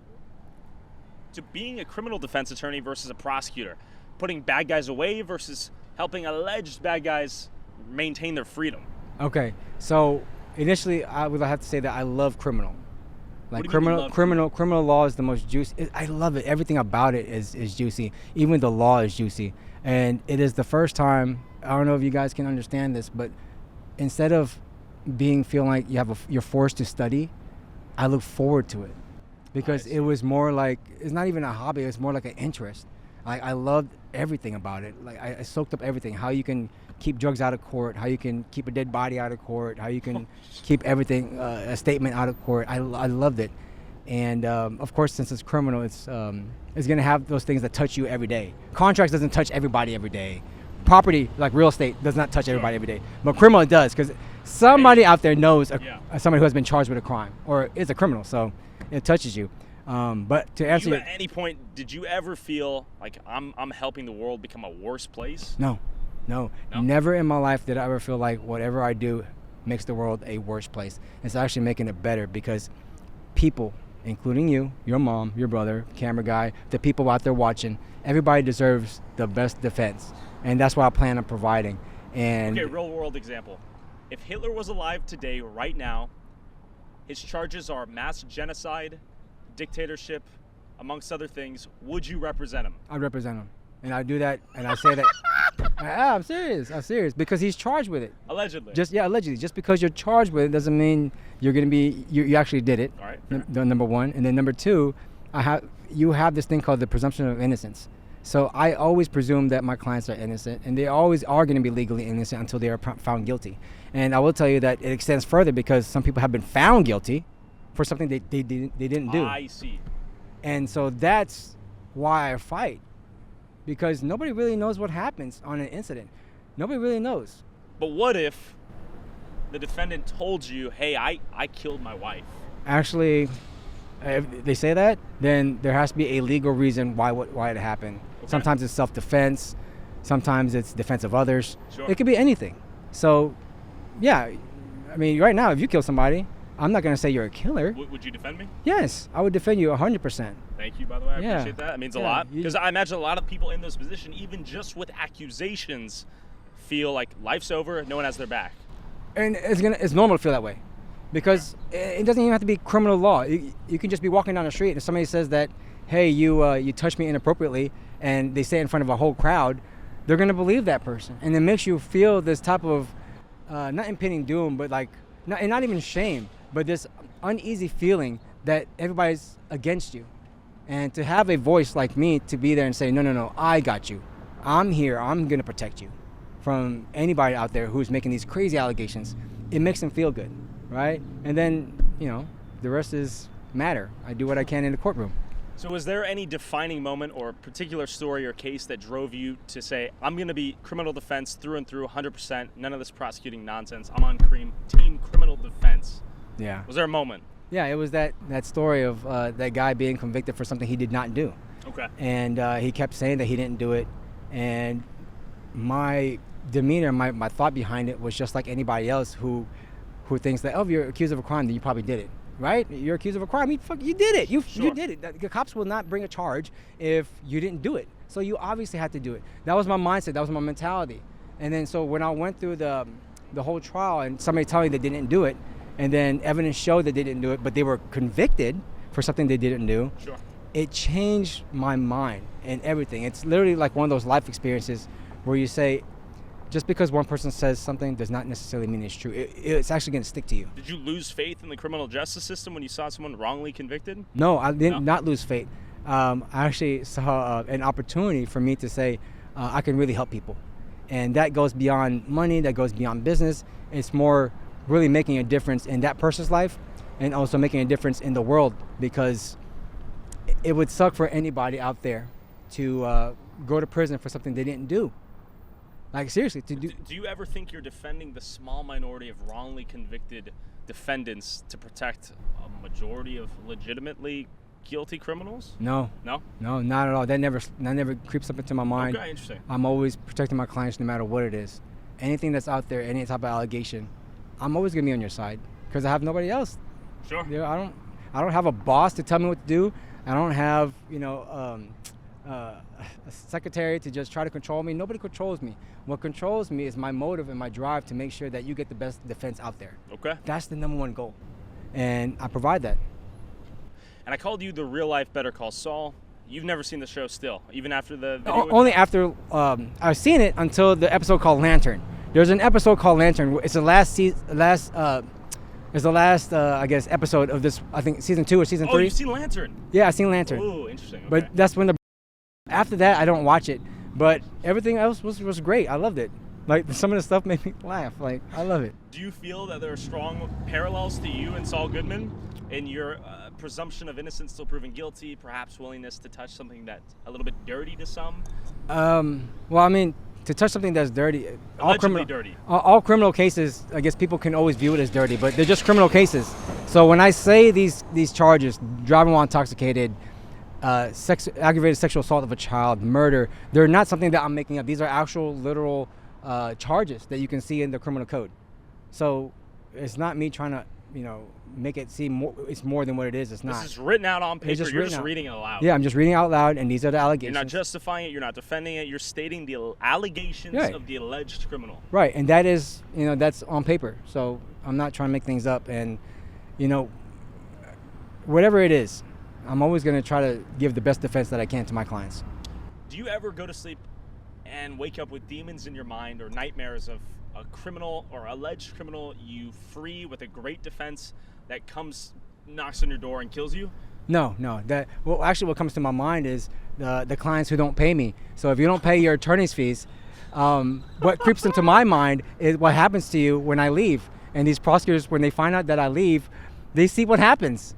to being a criminal defense attorney versus a prosecutor, putting bad guys away versus helping alleged bad guys maintain their freedom. Okay, so initially I would have to say that I love criminal. Like criminal law is the most juicy. I love it. Everything about it is juicy. Even the law is juicy. And it is the first time, I don't know if you guys can understand this, but instead of feeling like you're forced to study, I look forward to it. Because it was more like, it's not even a hobby, it's more like an interest. I loved everything about it. Like I soaked up everything. How you can keep drugs out of court, how you can keep a dead body out of court, how you can keep everything, a statement out of court. I loved it. And of course, since it's criminal, it's going to have those things that touch you every day. Contracts doesn't touch everybody every day. Property, like real estate, does not touch everybody every day. But criminal, it does, because somebody out there knows somebody who has been charged with a crime or is a criminal, so it touches you. But to answer at any point, did you ever feel like I'm helping the world become a worse place? No. Never in my life did I ever feel like whatever I do makes the world a worse place. It's actually making it better, because people, including you, your mom, your brother, camera guy, the people out there watching, everybody deserves the best defense. And that's what I plan on providing. And okay, real world example. If Hitler was alive today, right now, his charges are mass genocide, dictatorship, amongst other things, would you represent him? I'd represent him. And I do that, and I say that. I'm serious, because he's charged with it. Allegedly. Allegedly. Just because you're charged with it doesn't mean you're going to be, you actually did it. All right. Number one. And then number two, you have this thing called the presumption of innocence. So I always presume that my clients are innocent, and they always are going to be legally innocent until they are found guilty. And I will tell you that it extends further, because some people have been found guilty for something they didn't do. I see. And so that's why I fight. Because nobody really knows what happens on an incident. Nobody really knows. But what if the defendant told you, hey, I killed my wife? Actually, if they say that, then there has to be a legal reason why it happened. Okay. Sometimes it's self-defense. Sometimes it's defense of others. Sure. It could be anything. So, yeah, I mean, right now, if you kill somebody, I'm not going to say you're a killer. Would you defend me? Yes, I would defend you 100%. Thank you, by the way. I appreciate that. That means a lot. Because I imagine a lot of people in this position, even just with accusations, feel like life's over, no one has their back. And it's normal to feel that way. Because it doesn't even have to be criminal law. You can just be walking down the street and somebody says that, hey, you touched me inappropriately, and they say it in front of a whole crowd, they're going to believe that person. And it makes you feel this type of, not impending doom, but like, not even shame, but this uneasy feeling that everybody's against you. And to have a voice like me to be there and say, no, I got you. I'm here. I'm going to protect you from anybody out there who's making these crazy allegations. It makes them feel good, right? And then, the rest is matter. I do what I can in the courtroom. So was there any defining moment or particular story or case that drove you to say, I'm going to be criminal defense through and through, 100%, none of this prosecuting nonsense. I'm on team criminal defense. Yeah. Was there a moment? Yeah, it was that story of that guy being convicted for something he did not do. Okay. And he kept saying that he didn't do it. And my demeanor, my thought behind it was just like anybody else who thinks that, oh, if you're accused of a crime, then you probably did it. Right? You're accused of a crime. You did it. You did it. The cops will not bring a charge if you didn't do it. So you obviously had to do it. That was my mindset. That was my mentality. And then so when I went through the whole trial and somebody told me they didn't do it, and then evidence showed that they didn't do it, but they were convicted for something they didn't do. Sure. It changed my mind and everything. It's literally like one of those life experiences where you say, just because one person says something does not necessarily mean it's true. It's actually going to stick to you. Did you lose faith in the criminal justice system when you saw someone wrongly convicted? No, I did not lose faith. I actually saw an opportunity for me to say, I can really help people. And that goes beyond money, that goes beyond business. It's more really making a difference in that person's life and also making a difference in the world, because it would suck for anybody out there to go to prison for something they didn't do. Like, seriously. Do you ever think you're defending the small minority of wrongly convicted defendants to protect a majority of legitimately guilty criminals? No, not at all. That never creeps up into my mind. Okay, interesting. I'm always protecting my clients no matter what it is. Anything that's out there, any type of allegation, I'm always gonna be on your side because I have nobody else. Sure. You know, I don't have a boss to tell me what to do. I don't have a secretary to just try to control me. Nobody controls me. What controls me is my motive and my drive to make sure that you get the best defense out there. Okay. That's the number one goal, and I provide that. And I called you the real life Better Call Saul. You've never seen the show still, even after the video? Only after I've seen it until the episode called Lantern. There's an episode called Lantern. It's the last I guess episode of this. I think season 2 or season 3. Oh, you've seen Lantern? Yeah, I've seen Lantern. Oh, interesting. Okay. But that's when after that I don't watch it. But everything else was great. I loved it. Like, some of the stuff made me laugh. Like, I love it. Do you feel that there are strong parallels to you and Saul Goodman in your presumption of innocence till proven guilty, perhaps willingness to touch something that's a little bit dirty to some? Well, I mean, to touch something that's dirty, all criminal cases, I guess people can always view it as dirty, but they're just criminal cases. So when I say these charges, driving while intoxicated, aggravated sexual assault of a child, murder, they're not something that I'm making up. These are actual literal charges that you can see in the criminal code. So it's not me trying to, make it seem more, it's more than what it is. It's not. This is written out on paper. You're just reading it aloud. Yeah, I'm just reading it out loud, and these are the allegations. You're not justifying it. You're not defending it. You're stating the allegations of the alleged criminal. Right, and that is, that's on paper. So I'm not trying to make things up, and, whatever it is, I'm always going to try to give the best defense that I can to my clients. Do you ever go to sleep and wake up with demons in your mind or nightmares of a criminal or alleged criminal you free with a great defense that knocks on your door and kills you? No. Actually, what comes to my mind is the clients who don't pay me. So if you don't pay your attorney's fees, what creeps into my mind is what happens to you when I leave. And these prosecutors, when they find out that I leave, they see what happens.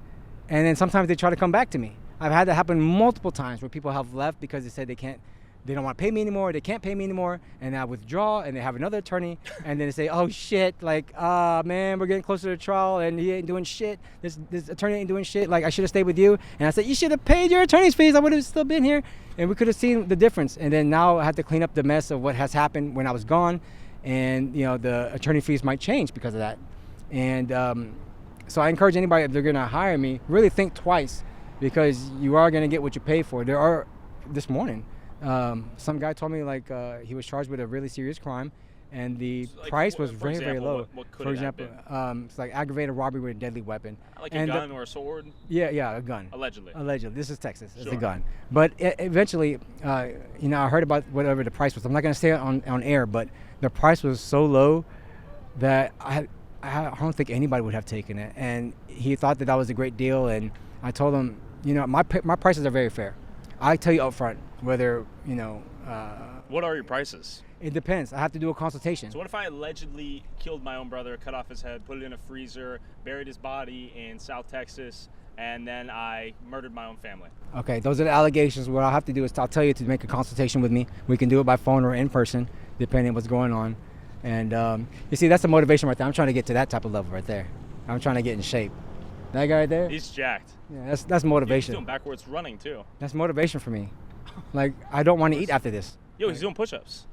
And then sometimes they try to come back to me. I've had that happen multiple times where people have left because they said they don't want to pay me anymore, they can't pay me anymore, and I withdraw, and they have another attorney, and then they say, oh shit, like, man, we're getting closer to trial, and he ain't doing shit, this attorney ain't doing shit, like, I should have stayed with you. And I said, you should have paid your attorney's fees, I would have still been here, and we could have seen the difference. And then now I have to clean up the mess of what has happened when I was gone, and the attorney fees might change because of that. And so I encourage anybody, if they're gonna hire me, really think twice, because you are gonna get what you pay for. This morning, some guy told me he was charged with a really serious crime, and the price was very, very low. What could for example, it's like aggravated robbery with a deadly weapon. Like a gun or a sword? Yeah, a gun. Allegedly. This is Texas. It's Sure. a gun. But eventually, I heard about whatever the price was. I'm not going to say it on air, but the price was so low that I don't think anybody would have taken it. And he thought that was a great deal, and I told him, my prices are very fair. I tell you up front whether, What are your prices? It depends. I have to do a consultation. So what if I allegedly killed my own brother, cut off his head, put it in a freezer, buried his body in South Texas, and then I murdered my own family? Okay, those are the allegations. What I'll have to do is I'll tell you to make a consultation with me. We can do it by phone or in person, depending on what's going on. And you see, that's the motivation right there. I'm trying to get to that type of level right there. I'm trying to get in shape. That guy right there? He's jacked. Yeah, that's motivation. He's doing backwards running too. That's motivation for me. Like, I don't want to eat after this. Yo, he's doing push-ups.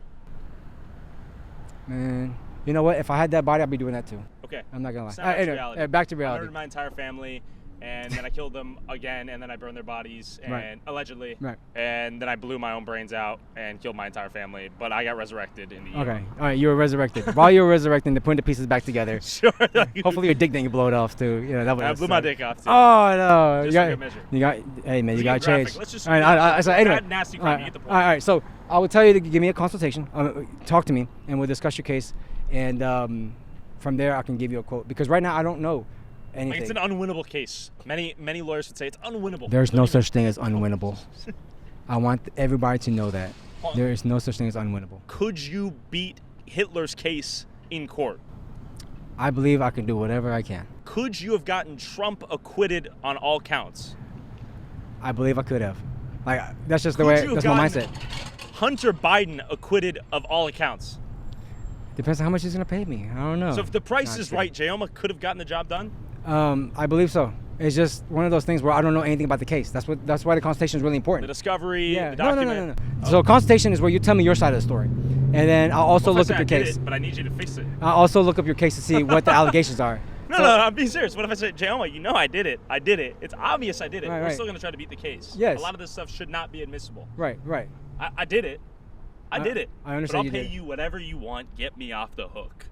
Man, you know what? If I had that body, I'd be doing that too. Okay. I'm not gonna lie. Back to reality. Back to reality. I murdered my entire family. and then I killed them again, and then I burned their bodies, and allegedly, and then I blew my own brains out and killed my entire family. But I got resurrected in the ER. Okay, all right, you were resurrected. While you were resurrecting, they're putting the pieces back together. Sure. Hopefully your dick didn't blow it off too. You know, that I blew my dick off too. Oh no! Just for good measure. Hey man, you got to change. Let's just. All right, so anyway, nasty crime. You get the point. All right, so I will tell you to give me a consultation. Talk to me, and we'll discuss your case, and from there I can give you a quote, because right now I don't know anything. Like, it's an unwinnable case. Many lawyers would say it's unwinnable. There's no such thing as unwinnable. I want everybody to know that. There is no such thing as unwinnable. Could you beat Hitler's case in court? I believe I can do whatever I can. Could you have gotten Trump acquitted on all counts? I believe I could have. Like, that's just the way, that's my mindset. Hunter Biden acquitted of all accounts? Depends on how much he's going to pay me. I don't know. So if the price is right, Jayoma could have gotten the job done? I believe so. It's just one of those things where I don't know anything about the case. That's why the consultation is really important. The discovery, the document. No. So consultation is where you tell me your side of the story, and then I'll also look up your case. But I need you to fix it. I'll also look up your case to see what the allegations are. No, I'm being serious. What if I say, Jayoma, you know I did it. I did it. It's obvious I did it. We're still going to try to beat the case. Yes. A lot of this stuff should not be admissible. Right. I did it. I did it. I understand. But I'll pay you whatever you want. Get me off the hook.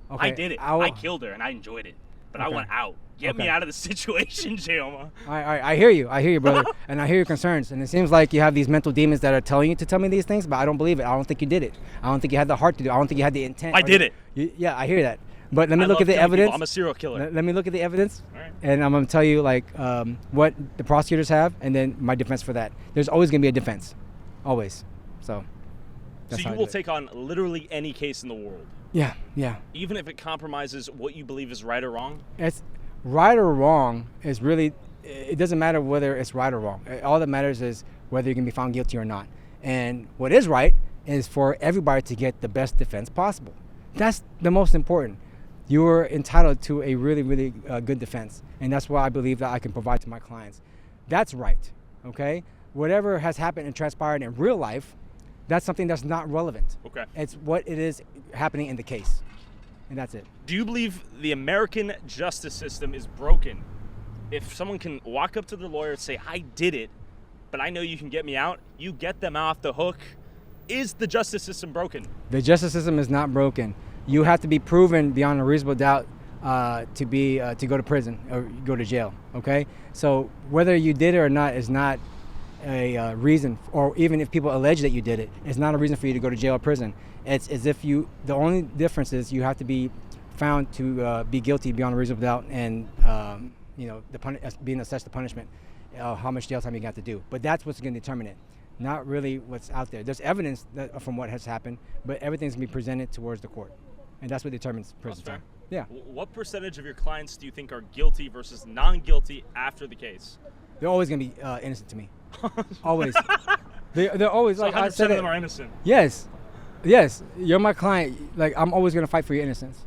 Okay. I did it. I killed her and I enjoyed it. But I want out. Get me out of the situation, Jayoma. I hear you, brother. And I hear your concerns. And it seems like you have these mental demons that are telling you to tell me these things, but I don't believe it. I don't think you did it. I don't think you had the heart to do it. I don't think you had the intent. I did it. Yeah, I hear that. But let me look at the evidence. I'm a serial killer. Let me look at the evidence, right. And I'm going to tell you what the prosecutors have, and then my defense for that. There's always going to be a defense, always. So you will take on literally any case in the world. Yeah. Even if it compromises what you believe is right or wrong. It's right or wrong is really. It doesn't matter whether it's right or wrong. All that matters is whether you can be found guilty or not. And what is right is for everybody to get the best defense possible. That's the most important. You are entitled to a really, really good defense. And that's what I believe that I can provide to my clients. That's right, okay? Whatever has happened and transpired in real life, that's something that's not relevant. Okay. It's what it is happening in the case. And that's it. Do you believe the American justice system is broken? If someone can walk up to the lawyer and say, I did it, but I know you can get me out, you get them off the hook. Is the justice system broken? The justice system is not broken. You have to be proven beyond a reasonable doubt to go to prison or go to jail. Okay, so whether you did it or not is not a reason, or even if people allege that you did it, it's not a reason for you to go to jail or prison. It's as if the only difference is you have to be found to be guilty beyond a reasonable doubt, and being assessed the punishment, how much jail time you got to do. But that's what's going to determine it. Not really what's out there. There's evidence from what has happened, but everything's going to be presented towards the court. And that's what determines prison time. Yeah. What percentage of your clients do you think are guilty versus non-guilty after the case? They're always going to be innocent to me. Always. They're always, so like 100% I said, of them are innocent. Yes. You're my client. Like, I'm always going to fight for your innocence.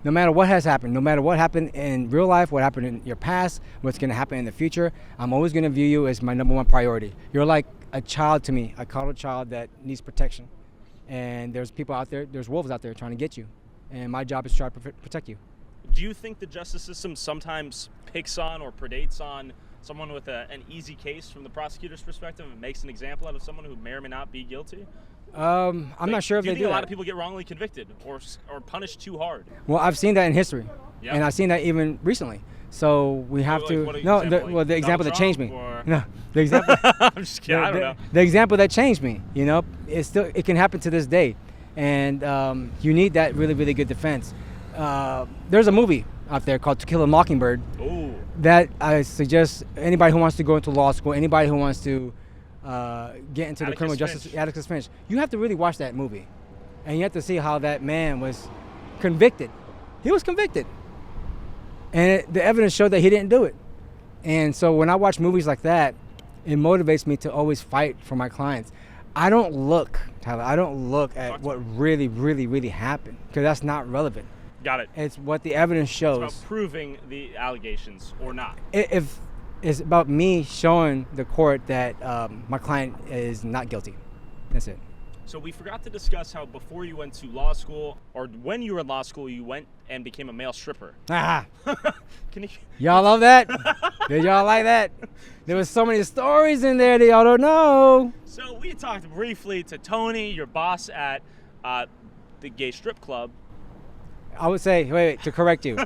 No matter what has happened, no matter what happened in real life, what happened in your past, what's going to happen in the future, I'm always going to view you as my number one priority. You're like a child to me. I call a child that needs protection. And there's people out there, there's wolves out there trying to get you. And my job is to try to protect you. Do you think the justice system sometimes picks on or predates on someone with an easy case from the prosecutor's perspective and makes an example out of someone who may or may not be guilty? I'm not sure if they do. Do you think a lot of people get wrongly convicted or punished too hard? Well, I've seen that in history, and I've seen that even recently. So we have the example that changed me. No, the example. I'm just kidding. I don't know. The example that changed me. It can happen to this day, and you need that really, really good defense. There's a movie out there called To Kill a Mockingbird. Ooh. That I suggest anybody who wants to go into law school, anybody who wants to get into the criminal justice, Atticus Finch, you have to really watch that movie, and you have to see how that man was convicted. He was convicted, and the evidence showed that he didn't do it. And so when I watch movies like that, it motivates me to always fight for my clients. I don't look, Tyler, at what really, really, really happened, because that's not relevant. Got it. It's what the evidence shows. It's about proving the allegations or not. If it's about me showing the court that my client is not guilty. That's it. So we forgot to discuss how before you went to law school, or when you were in law school, you went and became a male stripper. Ah. Can you? Y'all love that? Did y'all like that? There was so many stories in there that y'all don't know. So we talked briefly to Tony, your boss at the gay strip club. I would say, wait, to correct you.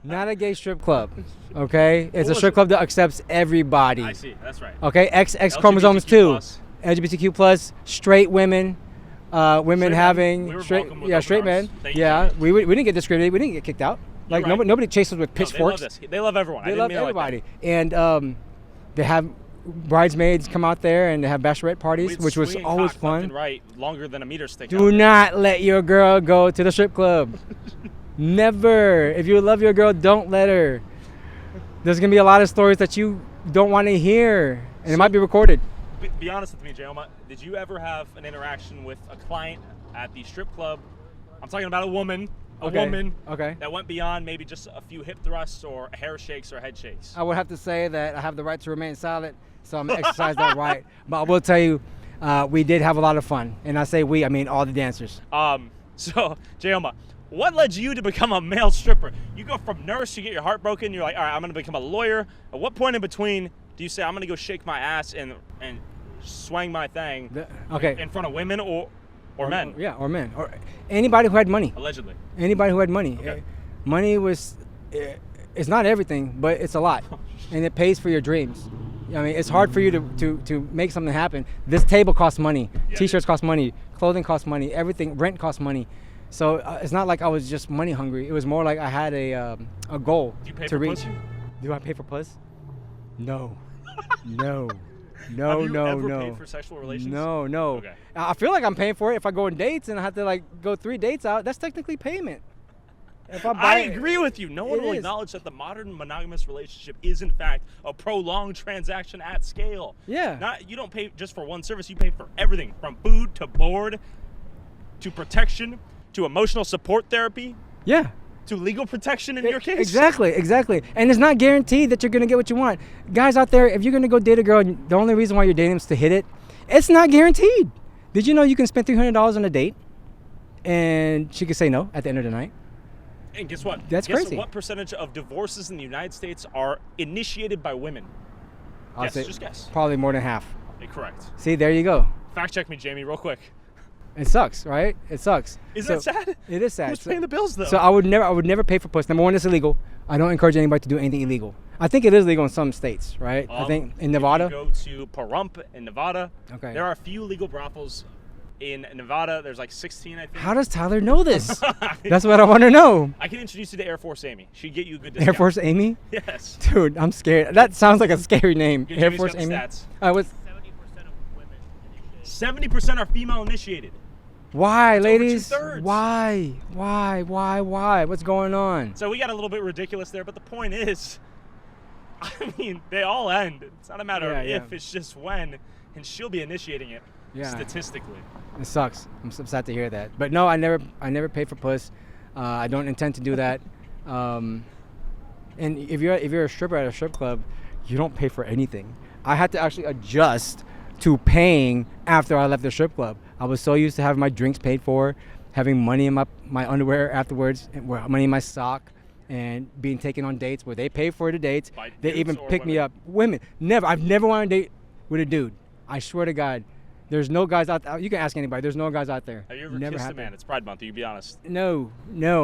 Not a gay strip club, okay? It's a strip club that accepts everybody. I see, that's right. Okay, XX chromosomes too. LGBTQ plus, straight women, women Straight having men. straight men. Yeah, we didn't get discriminated. We didn't get kicked out. Like right. nobody chased us with No, pitchforks. they love this. They love everyone. They love everybody, and they have bridesmaids come out there and they have bachelorette parties, which was always fun. Right, longer than a meter stick. Do not let your girl go to the strip club. Never. If you love your girl, don't let her. There's gonna be a lot of stories that you don't want to hear, and it might be recorded. Be honest with me, Jayoma. Did you ever have an interaction with a client at the strip club? I'm talking about a woman. Okay. That went beyond maybe just a few hip thrusts or hair shakes or head shakes. I would have to say that I have the right to remain silent, so I'm gonna exercise that right. But I will tell you, we did have a lot of fun, and I say we, I mean all the dancers. So Jayoma, what led you to become a male stripper? You go from nurse, you get your heart broken, you're like, all right, I'm gonna become a lawyer. At what point in between do you say I'm gonna go shake my ass and swang my thing in front of women or men? Yeah, or men, or anybody who had money. Allegedly. Anybody who had money. Okay. Money it's not everything, but it's a lot, and it pays for your dreams. I mean, it's hard for you to make something happen. This table costs money. Yeah. T-shirts cost money. Clothing costs money. Everything, rent costs money. So it's not like I was just money hungry. It was more like I had a goal Do you pay to for reach. Pussy? Do I pay for puss? No. No. Have you ever paid for sexual relations? No. Okay. I feel like I'm paying for it if I go on dates and I have to like go 3 dates out. That's technically payment. If I agree with you. No one will acknowledge that the modern monogamous relationship is in fact a prolonged transaction at scale. Yeah. You don't pay just for one service. You pay for everything from food to board to protection to emotional support therapy. Yeah. To legal protection in your case. Exactly. And it's not guaranteed that you're going to get what you want. Guys out there, if you're going to go date a girl, the only reason why you're dating them is to hit it. It's not guaranteed. Did you know you can spend $300 on a date and she could say no at the end of the night? And guess what? That's crazy. What percentage of divorces in the United States are initiated by women? Just guess. Probably more than half. Correct. See, there you go. Fact check me, Jamie, real quick. It sucks, right? It sucks. Is that sad? It is sad. Who's paying the bills, though? So I would never pay for puss. Number one, it's illegal. I don't encourage anybody to do anything illegal. I think it is legal in some states, right? I think in Nevada. If you go to Pahrump in Nevada. Okay. There are a few legal brothels in Nevada. There's like 16, I think. How does Tyler know this? That's what I want to know. I can introduce you to Air Force Amy. She'd get you a good discount. Air Force Amy? Yes. Dude, I'm scared. That sounds like a scary name. Air Force Amy. Stats. 70% of women initiated. 70% are female initiated. Why, it's ladies? Over 2/3. Why? What's going on? So we got a little bit ridiculous there, but the point is, I mean, they all end. It's not a matter of if, it's just when, and she'll be initiating it statistically. It sucks. I'm so sad to hear that. But no, I never paid for puss. I don't intend to do that. And if you're a stripper at a strip club, you don't pay for anything. I had to actually adjust to paying after I left the strip club. I was so used to having my drinks paid for, having money in my underwear afterwards, and money in my sock, and being taken on dates where they pay for the dates. They even pick me up. Women, never. I've never wanted to date with a dude. I swear to God, there's no guys out there. You can ask anybody. There's no guys out there. Have you ever kissed a man? It's Pride Month. You be honest. No,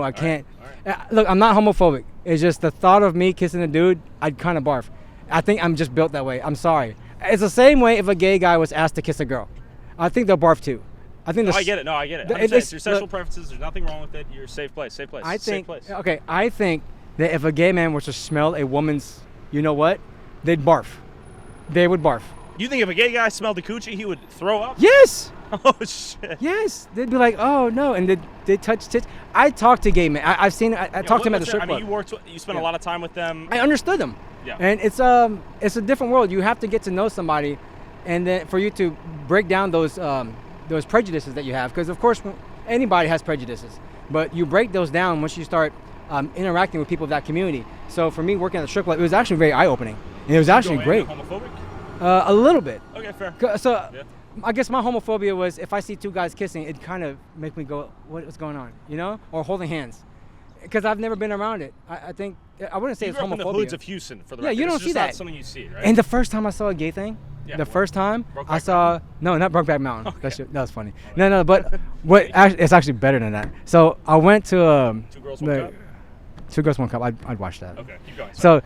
I can't. All right. Look, I'm not homophobic. It's just the thought of me kissing a dude, I'd kind of barf. I think I'm just built that way. I'm sorry. It's the same way if a gay guy was asked to kiss a girl. I think they'll barf too. I think I get it. No, I get it. It's your sexual preferences. There's nothing wrong with it. You're a safe place. Safe place. Safe place. Okay, I think that if a gay man was to smell a woman's, you know what, they'd barf. They would barf. You think if a gay guy smelled a coochie, he would throw up? Yes. Oh shit. Yes, they'd be like, oh no, and they touch tits. I talked to gay men. I've seen. I talked to them at the strip club. I mean, you spent a lot of time with them. I understood them. Yeah. And it's a different world. You have to get to know somebody, and then for you to break down those prejudices that you have, because of course anybody has prejudices, but you break those down once you start interacting with people of that community. So for me, working at the strip club, it was actually very eye-opening, and it was actually great. Homophobic? A little bit. Okay, fair. So I guess my homophobia was if I see two guys kissing, it kind of make me go, what's going on, you know? Or holding hands. Because I've never been around it. I think, I wouldn't say it's homophobia. You grew up in the hoods of Houston, for the record. Yeah, you don't see that. It's not something you see, right? And the first time I saw a gay thing, first time I saw, no, not Brokeback Mountain. Okay. That was funny. No, but it's actually better than that. So I went to Two Girls, One Cup? Two Girls, One Cup. I'd watch that. Okay, keep going. So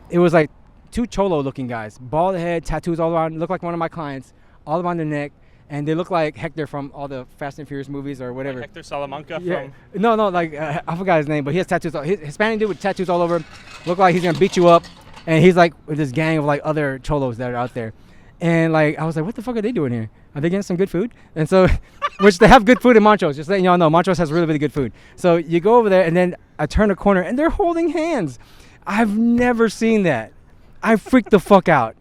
it was like two cholo-looking guys, bald head, tattoos all around, look like one of my clients, all around their neck, and they look like Hector from all the Fast and Furious movies or whatever. Like Hector Salamanca Yeah. from... No, like I forgot his name, but he has tattoos. Hispanic dude with tattoos all over, look like he's gonna beat you up, and he's like with this gang of like other cholos that are out there, and like I was like, what the fuck are they doing here? Are they getting some good food? And so, which they have good food in Montrose. Just letting y'all know, Montrose has really, really good food. So you go over there, and then I turn a corner, and they're holding hands. I've never seen that. I freaked the fuck out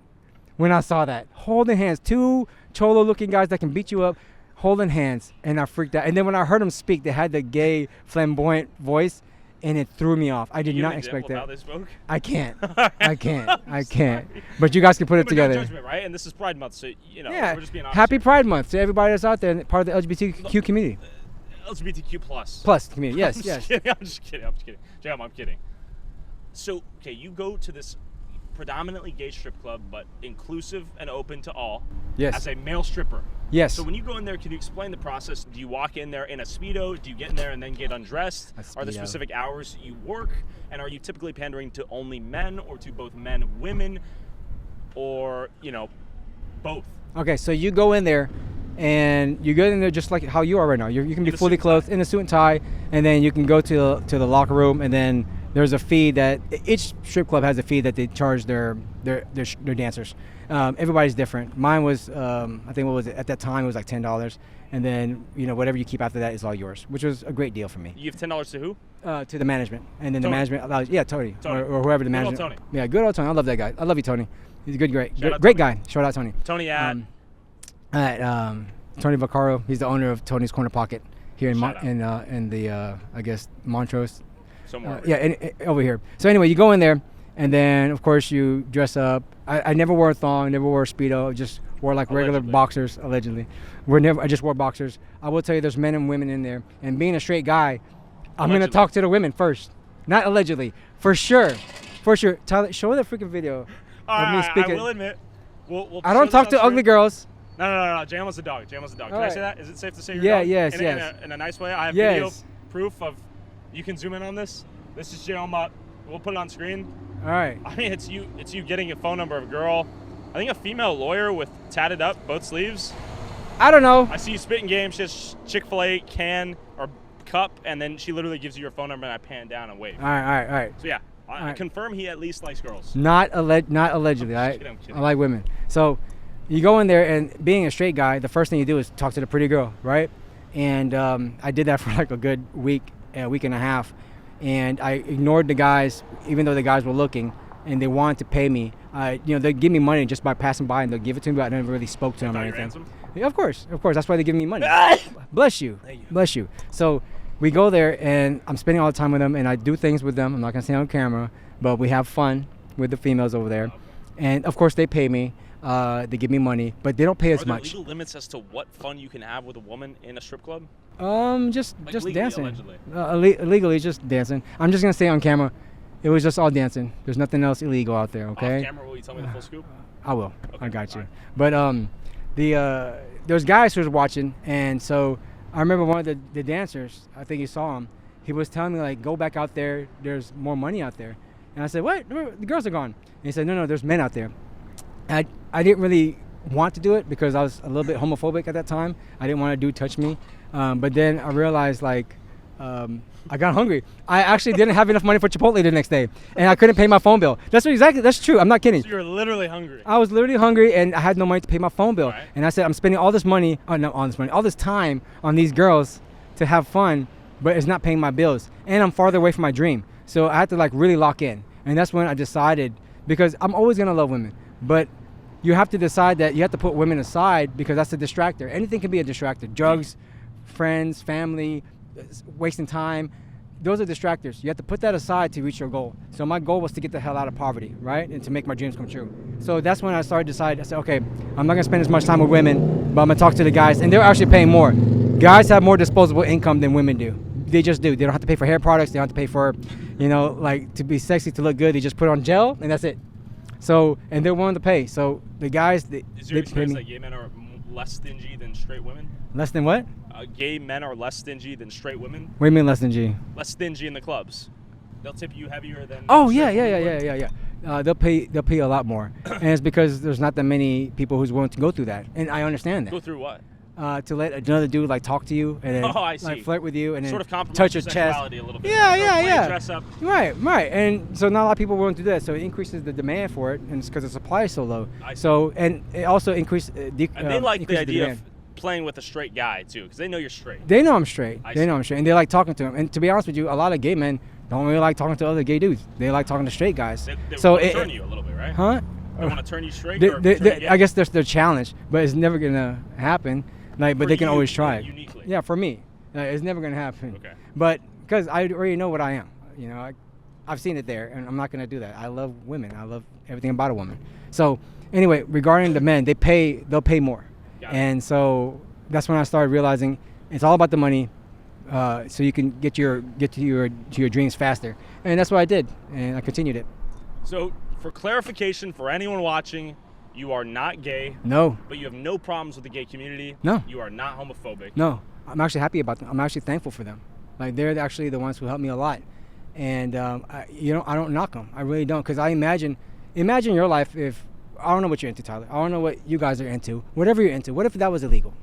when I saw that. Holding hands. Two cholo-looking guys that can beat you up, holding hands, and I freaked out. And then when I heard them speak, they had the gay, flamboyant voice, and it threw me off. I did not expect that. How they spoke? I can't. I can't. But you guys can put it together. No judgment, right? And this is Pride Month, so yeah. We're just being honest. Happy here. Pride Month to everybody that's out there and part of the LGBTQ community. LGBTQ plus. Plus community. Yes, I'm yes. just kidding. Jayoma, I'm kidding. So, okay, you go to this predominantly gay strip club, but inclusive and open to all. Yes. As a male stripper. Yes. So when you go in there, can you explain the process? Do you walk in there in a Speedo? Do you get in there and then get undressed? Are there specific hours you work? And are you typically pandering to only men or to both men and women? Or, both? Okay, so you go in there and you get in there just like how you are right now. You can be fully clothed in a suit and tie, and then you can go to the locker room, and then there's a fee that each strip club has a fee that they charge their dancers. Everybody's different. Mine was I think what was it at that time, it was like $10, and then whatever you keep after that is all yours, which was a great deal for me. You give $10 to who? To the management, and then Tony. the management allows Tony. Or whoever the management. Good old Tony. Yeah, good old Tony. I love that guy. I love you, Tony. He's a great Tony. guy. Shout out Tony. Tony at Tony Vaccaro. He's the owner of Tony's Corner Pocket here in the I guess Montrose. Somewhere. Over here. So anyway, you go in there, and then of course you dress up. I never wore a thong, never wore a Speedo. Just wore like regular boxers. Allegedly, I just wore boxers. I will tell you, there's men and women in there. And being a straight guy, I'm gonna talk to the women first, not allegedly. For sure. Tyler, show the freaking video of me speaking. I will admit, we'll I don't talk to ugly girls. No. Jayoma's a dog. Can I say that? Is it safe to say your Yeah, dog? yes. In a nice way. I have video proof of. You can zoom in on this. This is Jayoma. We'll put it on screen. All right. I mean, it's you getting a phone number of a girl. I think a female lawyer with tatted up both sleeves. I don't know. I see you spitting game. She has Chick-fil-A can or cup, and then she literally gives you your phone number, and I pan down and wave. All right. So yeah, I confirm he at least likes girls. Not allegedly. I'm kidding. I like women. So you go in there, and being a straight guy, the first thing you do is talk to the pretty girl, right? And I did that for like a good week and a half. And I ignored the guys, even though the guys were looking, and they wanted to pay me. They give me money just by passing by, and they'll give it to me, but I never really spoke to them or anything. Ransom? Yeah, of course. That's why they give me money. Bless you. Bless you. So we go there, and I'm spending all the time with them, and I do things with them. I'm not gonna say on camera, but we have fun with the females over there, and of course they pay me. They give me money, but they don't pay as much. Are there legal limits as to what fun you can have with a woman in a strip club? Just legally, dancing. Allegedly. Illegally, just dancing. I'm just gonna say on camera, it was just all dancing. There's nothing else illegal out there. Okay. Off camera, will you tell me the full scoop? I will. Okay, I got you. right. But there's guys who was watching, and so I remember one of the dancers. I think you saw him. He was telling me like, go back out there. There's more money out there. And I said, what? The girls are gone. And he said, no, there's men out there. I didn't really want to do it because I was a little bit homophobic at that time. I didn't want a dude touch me. But then I realized I got hungry. I actually didn't have enough money for Chipotle the next day, and I couldn't pay my phone bill. That's true. I'm not kidding. So you were literally hungry. I was literally hungry, and I had no money to pay my phone bill. Right. And I said, I'm spending all this time on these girls to have fun, but it's not paying my bills, and I'm farther away from my dream. So I had to really lock in, and that's when I decided, because I'm always gonna love women, but you have to decide that you have to put women aside because that's a distractor. Anything can be a distractor. Drugs, friends, family, wasting time. Those are distractors. You have to put that aside to reach your goal. So my goal was to get the hell out of poverty, right? And to make my dreams come true. So that's when I decided, I said, okay, I'm not gonna spend as much time with women, But I'm gonna talk to the guys, and they're actually paying more. Guys have more disposable income than women do. They just do. They don't have to pay for hair products. They don't have to pay for, like to be sexy, to look good. They just put on gel, and that's it. So, and they're willing to pay. So the guys, is your experience that gay men are less stingy than straight women? Less than what? Gay men are less stingy than straight women. What do you mean less stingy? Less stingy in the clubs. They'll tip you heavier than. Oh yeah. They'll pay a lot more, and it's because there's not that many people who's willing to go through that, and I understand that. Go through what? To let another dude like talk to you and then like flirt with you and then sort of touch your chest. A little bit. Yeah. Dress up. Right. And so not a lot of people are willing to do that. So it increases the demand for it, and it's because the supply is so low. So and it also increases. And they like the idea of playing with a straight guy too, because they know you're straight. They know I'm straight. And they like talking to him. And to be honest with you, a lot of gay men don't really like talking to other gay dudes. They like talking to straight guys. They want to turn you a little bit, right? Huh? They want to turn you straight. I guess that's their challenge, but it's never gonna happen. But they can always try it. Uniquely. Yeah, for me, it's never gonna happen. Okay. But because I already know what I am, I've seen it there, and I'm not gonna do that. I love women. I love everything about a woman. So anyway, regarding the men, they'll pay more, and so that's when I started realizing it's all about the money, so you can get to your dreams faster, and that's what I did, and I continued it. So for clarification, for anyone watching. You are not gay. No. But you have no problems with the gay community. No. You are not homophobic. No. I'm actually happy about them. I'm actually thankful for them. Like, they're actually the ones who helped me a lot. And, I don't knock them. I really don't. Because I imagine your life if, I don't know what you're into, Tyler. I don't know what you guys are into. Whatever you're into. What if that was illegal?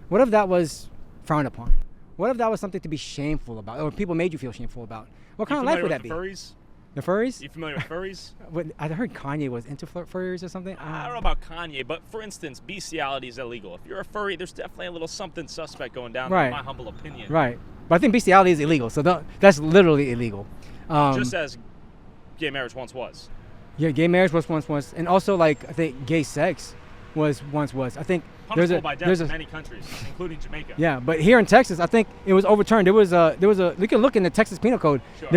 What if that was frowned upon? What if that was something to be shameful about? Or people made you feel shameful about? What kind of life would that be? Furries? The furries? You familiar with furries? I heard Kanye was into furries or something. I don't know about Kanye, but for instance, bestiality is illegal. If you're a furry, there's definitely a little something suspect going down there, in my humble opinion. Right. But I think bestiality is illegal, so that's literally illegal. Just as gay marriage once was. Yeah, gay marriage was once. And also, I think gay sex was. I think punishable by death in many countries, including Jamaica. Yeah, but here in Texas, I think it was overturned. There was a. We can look in the Texas Penal Code. Sure.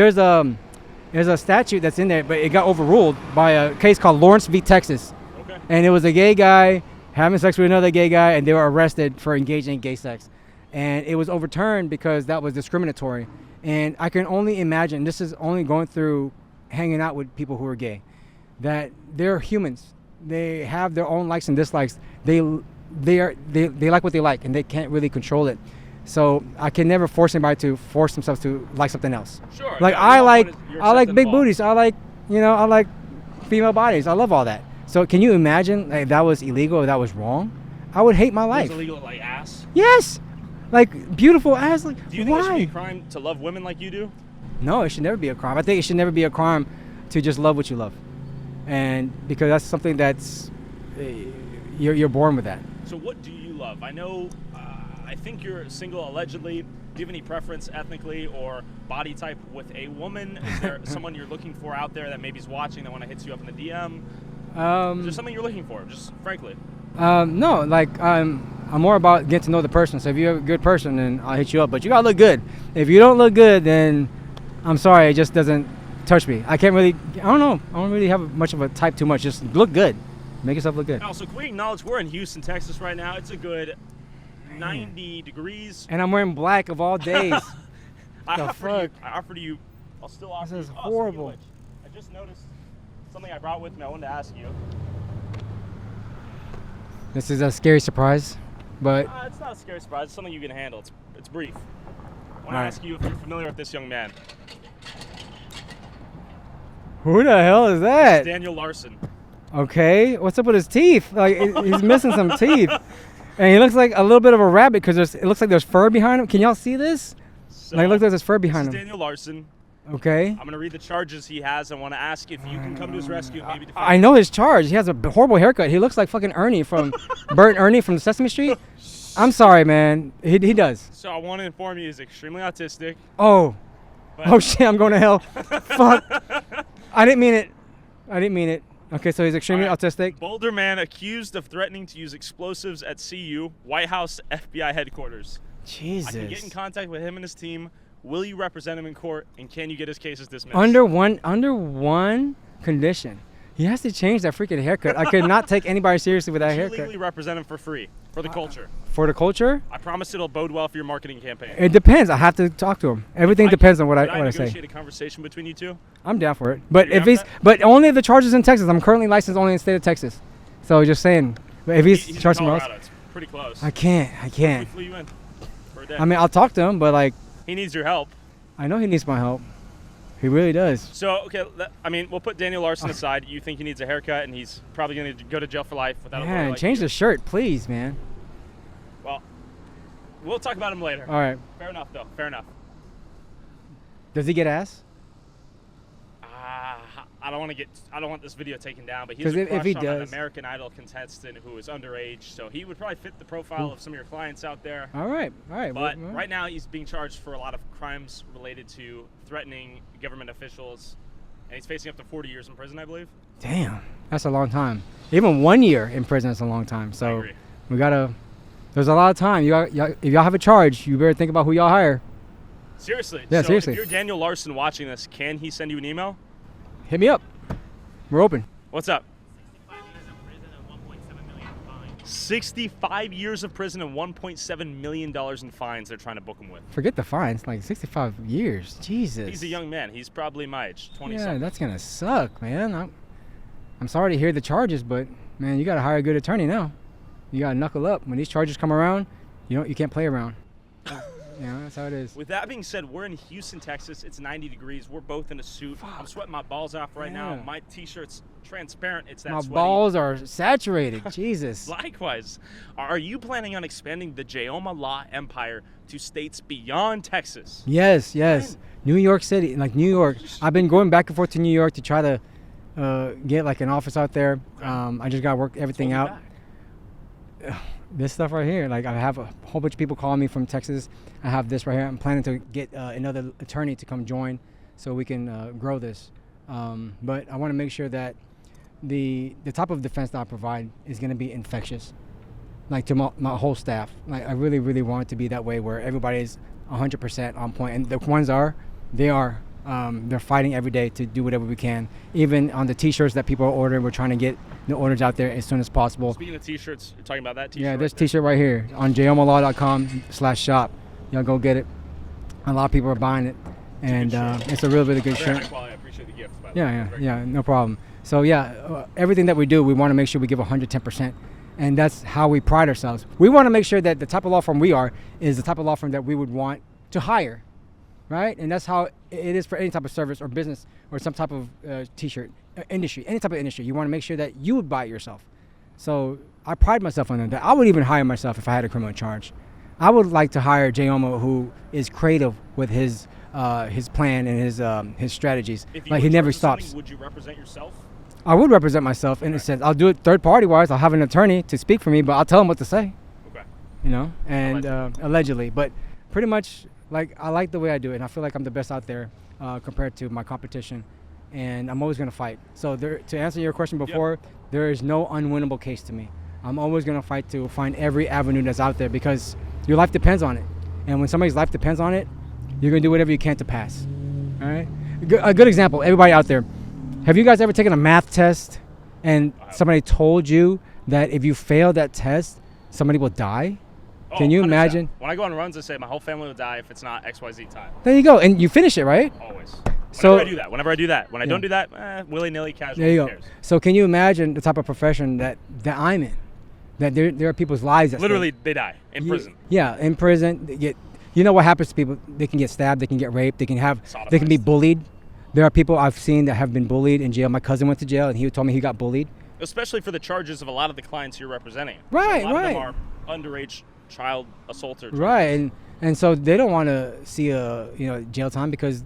There's a statute that's in there, but it got overruled by a case called Lawrence v. Texas. Okay. And it was a gay guy having sex with another gay guy, and they were arrested for engaging in gay sex. And it was overturned because that was discriminatory. And I can only imagine, this is only going through hanging out with people who are gay, that they're humans. They have their own likes and dislikes. They like what they like, and they can't really control it. So I can never force anybody to force themselves to like something else. Sure. Like I like big booties. I like female bodies. I love all that. So can you imagine if that was illegal or that was wrong? I would hate my life. It was illegal to like ass? Yes. Like beautiful ass. Like, do you think it should be a crime to love women like you do? No, it should never be a crime. I think it should never be a crime to just love what you love. And because that's something that's you're born with that. So what do you love? I know I think you're single allegedly. Do you have any preference ethnically or body type with a woman? Is there someone you're looking for out there that maybe is watching that want to hit you up in the DM? Is there something you're looking for, just frankly? No, I'm more about getting to know the person. So if you're a good person, then I'll hit you up. But you gotta look good. If you don't look good, then I'm sorry, it just doesn't touch me. I don't know. I don't really have much of a type too much. Just look good. Make yourself look good. Also, can we acknowledge we're in Houston, Texas right now? It's a good 90 degrees. And I'm wearing black of all days. I offered you. I'll still offer you. This is horrible. I just noticed something I brought with me. I wanted to ask you. This is a scary surprise, but it's not a scary surprise. It's something you can handle. It's brief. I want to ask you if you're familiar with this young man. Who the hell is that? It's Daniel Larson. Okay, what's up with his teeth? Like he's missing some teeth, and he looks like a little bit of a rabbit because it looks like there's fur behind him. Can y'all see this? So, like, look, there's fur behind him. Daniel Larson. Okay. I'm gonna read the charges he has. I want to ask if you can come to his rescue. Maybe defend I know his charge. He has a horrible haircut. He looks like fucking Ernie from Bert and Ernie from Sesame Street. I'm sorry, man. He does. So I want to inform you, he's extremely autistic. Oh. Oh shit! I'm going to hell. Fuck. I didn't mean it. Okay, so he's extremely autistic. Boulder man accused of threatening to use explosives at CU, White House FBI headquarters. Jesus. I can get in contact with him and his team. Will you represent him in court, and can you get his cases dismissed? Under one condition. He has to change that freaking haircut. I could not take anybody seriously with that haircut. Legally represent him for free. For the culture. For the culture? I promise it'll bode well for your marketing campaign. It depends. I have to talk to him. Everything depends on what I say. Negotiate a conversation between you two? I'm down for it. But but only if the charge is in Texas. I'm currently licensed only in the state of Texas. So just saying. But if he's charged somewhere else, it's pretty close. I can't. We flew you in for a day. I mean, I'll talk to him, but like. He needs your help. I know he needs my help. He really does. So, okay, I mean, we'll put Daniel Larson aside. You think he needs a haircut, and he's probably going to go to jail for life without a lawyer like change you. the shirt, please, man. Well, we'll talk about him later. All right. Fair enough, though. Fair enough. Does he get ass? I don't want this video taken down, but he's a crush on an American Idol contestant who is underage, so he would probably fit the profile of some of your clients out there. All right. But right now he's being charged for a lot of crimes related to threatening government officials, and he's facing up to 40 years in prison, I believe. Damn, that's a long time. Even 1 year in prison is a long time. So we gotta. There's a lot of time. If y'all have a charge, you better think about who y'all hire. Seriously. Yeah, so seriously. If you're Daniel Larson watching this, can he send you an email? Hit me up. We're open. What's up? 65 years of prison and $1.7 million in fines they're trying to book him with. Forget the fines, like 65 years. Jesus. He's a young man. He's probably my age, 20 Yeah, something. that's going to suck, man. I'm sorry to hear the charges, but, man, you got to hire a good attorney now. You got to knuckle up. When these charges come around, you can't play around. That's how it is. With that being said, we're in Houston, Texas. It's 90 degrees. We're both in a suit. I'm sweating my balls off right now. My T-shirt's transparent. It's that my sweaty. balls are saturated. Jesus. Likewise. Are you planning on expanding the Jayoma law empire to states beyond Texas? Yes. New York City, like New York. I've been going back and forth to New York to try to get like an office out there. I just got to work everything out. This stuff right here, like I have a whole bunch of people calling me from Texas. I have this right here. I'm planning to get another attorney to come join so we can grow this. But I want to make sure that the type of defense that I provide is going to be infectious, like to my whole staff. Like I really, really want it to be that way where everybody is 100% on point. And the ones they're fighting every day to do whatever we can. Even on the T-shirts that people are ordering, we're trying to get the orders out there as soon as possible. Speaking of T-shirts, you're talking about that T-shirt? Yeah, this T-shirt right here on jayomalaw.com/shop. Y'all go get it. A lot of people are buying it, and it's a really, really good shirt. High quality. I appreciate the gift. By the way. Yeah, no problem. So everything that we do, we want to make sure we give 110%, and that's how we pride ourselves. We want to make sure that the type of law firm we are is the type of law firm that we would want to hire. Right? And that's how it is for any type of service or business or some type of T-shirt industry, any type of industry. You want to make sure that you would buy it yourself. So I pride myself on that. I would even hire myself if I had a criminal charge. I would like to hire Jayoma, who is creative with his plan and his strategies. Like he never stops. Would you represent yourself? I would represent myself in a sense. I'll do it third party wise. I'll have an attorney to speak for me, but I'll tell him what to say. Okay. And allegedly, but pretty much. Like I like the way I do it, and I feel like I'm the best out there compared to my competition, and I'm always going to fight. So to answer your question before, there is no unwinnable case to me. I'm always going to fight to find every avenue that's out there because your life depends on it. And when somebody's life depends on it, you're going to do whatever you can to pass. All right? A good example, everybody out there, have you guys ever taken a math test and somebody told you that if you fail that test, somebody will die? Can you 100%. imagine? When I go on runs, I say my whole family will die if it's not XYZ time. There you go. And you finish it, right? Always. Whenever I do that. When I don't do that, willy-nilly, casual. There you go. So can you imagine the type of profession that I'm in? That there are people's lives that literally they die in prison. Yeah, in prison. They get. You know what happens to people? They can get stabbed. They can get raped. They can be bullied. There are people I've seen that have been bullied in jail. My cousin went to jail, and he told me he got bullied. Especially for the charges of a lot of the clients you're representing. Right, a lot of them are underage child assaulter. Right, and so they don't want to see a jail time because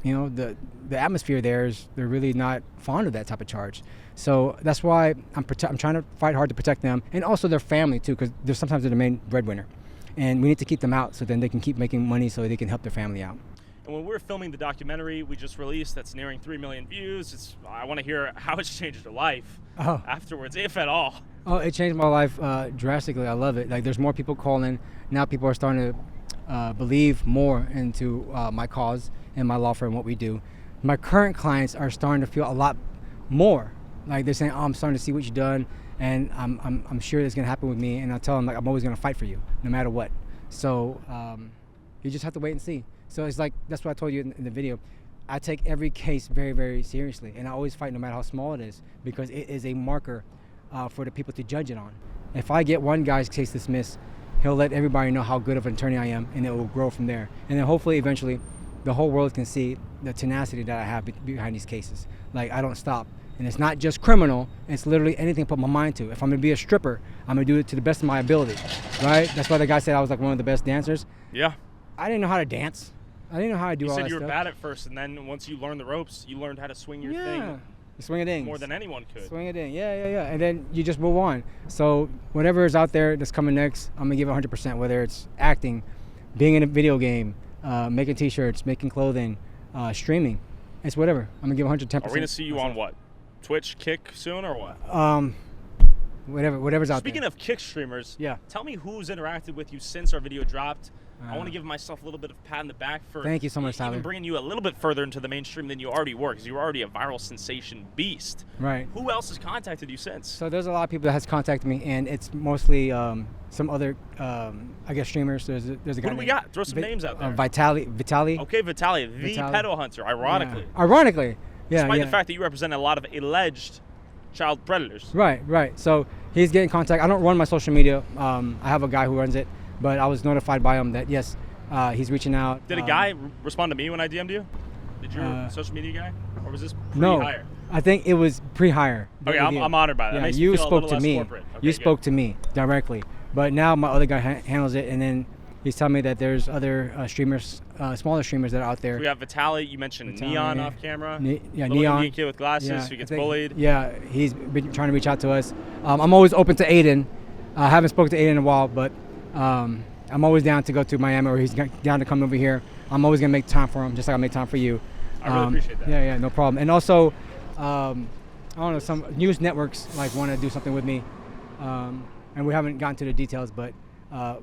the atmosphere they're really not fond of that type of charge. So that's why I'm trying to fight hard to protect them and also their family too, because sometimes they're the main breadwinner, and we need to keep them out so then they can keep making money so they can help their family out. And when we're filming the documentary we just released that's nearing 3 million views, I want to hear how it's changed your life afterwards, if at all. Oh, it changed my life drastically. I love it. Like there's more people calling. Now people are starting to believe more into my cause and my law firm, what we do. My current clients are starting to feel a lot more. Like they're saying, oh, I'm starting to see what you've done. and I'm sure it's gonna happen with me. And I'll tell him like I'm always gonna fight for you, no matter what. So you just have to wait and see. So it's like that's what I told you in the video. I take every case very, very seriously, and I always fight no matter how small it is, because it is a marker for the people to judge it on. If I get one guy's case dismissed, he'll let everybody know how good of an attorney I am, and it will grow from there. And then hopefully, eventually, the whole world can see the tenacity that I have behind these cases. Like, I don't stop. And it's not just criminal, it's literally anything I put my mind to. If I'm gonna be a stripper, I'm gonna do it to the best of my ability, right? That's why the guy said I was like one of the best dancers. Yeah. I didn't know how to dance. I didn't know how to do all that stuff. You said you were bad at first, and then once you learned the ropes, you learned how to swing your thing. Swing a ding. More than anyone could. Swing a ding, yeah. And then you just move on. So whatever is out there that's coming next, I'm gonna give 100%, whether it's acting, being in a video game, making t-shirts, making clothing, streaming. It's whatever. I'm gonna give 110%. Are we gonna see you on what? Twitch, Kick soon or what? Whatever's out there. Speaking of Kick streamers, yeah. Tell me who's interacted with you since our video dropped. I want to give myself a little bit of a pat on the back for thank you so much, Tyler. Even bringing you a little bit further into the mainstream than you already were, because you were already a viral sensation beast. Right. Who else has contacted you since? So there's a lot of people that has contacted me, and it's mostly some other, I guess, streamers. There's a guy. Who do we got? Throw some names out there. Vitaly. Okay, Vitaly, the pedo hunter. Ironically. Yeah. Ironically. Yeah. Despite the fact that you represent a lot of alleged child predators. Right. So he's getting contact. I don't run my social media. I have a guy who runs it, but I was notified by him that yes, he's reaching out. Did a guy respond to me when I DM'd you? Did your social media guy, or was this No, pre-hire? I think it was pre-hire. Okay, I'm honored by that. Yeah, Makes you me feel spoke a to little me. less corporate. Okay, you spoke to me directly, but now my other guy handles it, and then he's telling me that there's other streamers, smaller streamers that are out there. So we have Vitaly. You mentioned Neon off camera. Neon. Indian kid with glasses who gets bullied. Yeah, he's been trying to reach out to us. I'm always open to Aiden. I haven't spoken to Aiden in a while, but I'm always down to go to Miami, or he's down to come over here. I'm always gonna make time for him, just like I make time for you. I really appreciate that. Yeah, no problem. And also, I don't know, some news networks like want to do something with me, and we haven't gotten to the details, but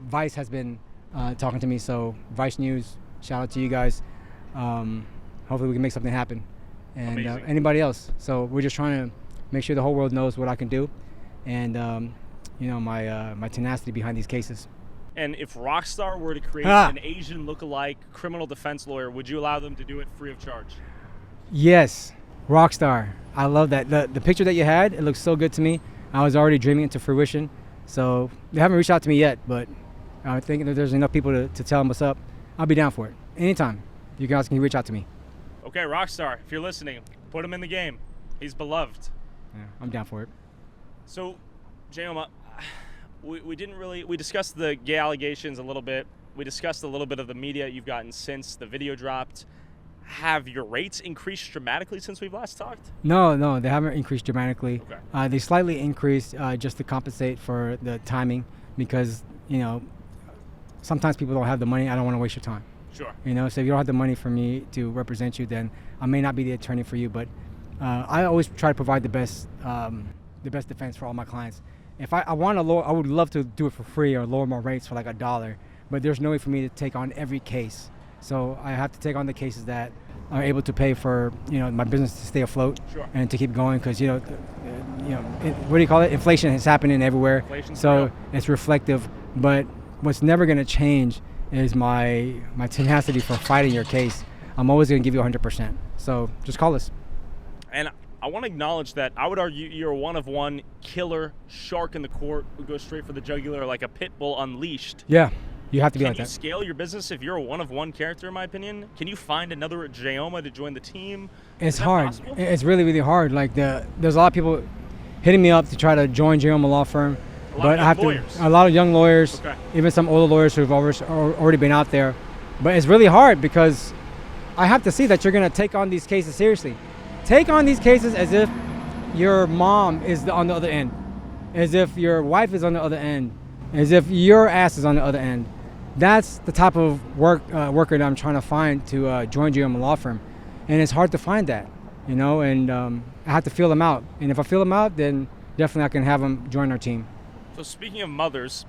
Vice has been talking to me. So Vice News, shout out to you guys. Hopefully we can make something happen, and anybody else. So we're just trying to make sure the whole world knows what I can do, and my tenacity behind these cases. And if Rockstar were to create an Asian look-alike criminal defense lawyer, would you allow them to do it free of charge? Yes, Rockstar. I love that. The picture that you had, it looks so good to me. I was already dreaming it to fruition. So they haven't reached out to me yet, but I think that there's enough people to tell them what's up. I'll be down for it. Anytime. You guys can reach out to me. Okay, Rockstar, if you're listening, put him in the game. He's beloved. Yeah, I'm down for it. So, Jayoma, we discussed the gay allegations a little bit. We discussed a little bit of the media you've gotten since the video dropped. Have your rates increased dramatically since we've last talked? No, they haven't increased dramatically. Okay. They slightly increased just to compensate for the timing, because, sometimes people don't have the money. I don't want to waste your time. Sure. So if you don't have the money for me to represent you, then I may not be the attorney for you, but I always try to provide the best defense for all my clients. If I want to lower, I would love to do it for free or lower my rates for like $1, but there's no way for me to take on every case. So I have to take on the cases that are able to pay for, my business to stay afloat. Sure. And to keep going, because what do you call it? Inflation is happening everywhere. So real. It's reflective. But what's never going to change is my tenacity for fighting your case. I'm always going to give you 100%. So just call us. And I want to acknowledge that I would argue you're a one-of-one killer shark in the court who goes straight for the jugular like a pit bull unleashed. Yeah, you have to be like that. Can you scale your business if you're a one-of-one character, in my opinion? Can you find another Jayoma to join the team? It's hard. It's really, really hard. Like there's a lot of people hitting me up to try to join Jayoma Law Firm. But I have to. A lot of young lawyers, even some older lawyers who've already been out there. But it's really hard because I have to see that you're going to take on these cases seriously. Take on these cases as if your mom is on the other end, as if your wife is on the other end, as if your ass is on the other end. That's the type of worker that I'm trying to find to join Jayoma Law Firm, and it's hard to find that, And I have to feel them out, and if I feel them out, then definitely I can have them join our team. So speaking of mothers,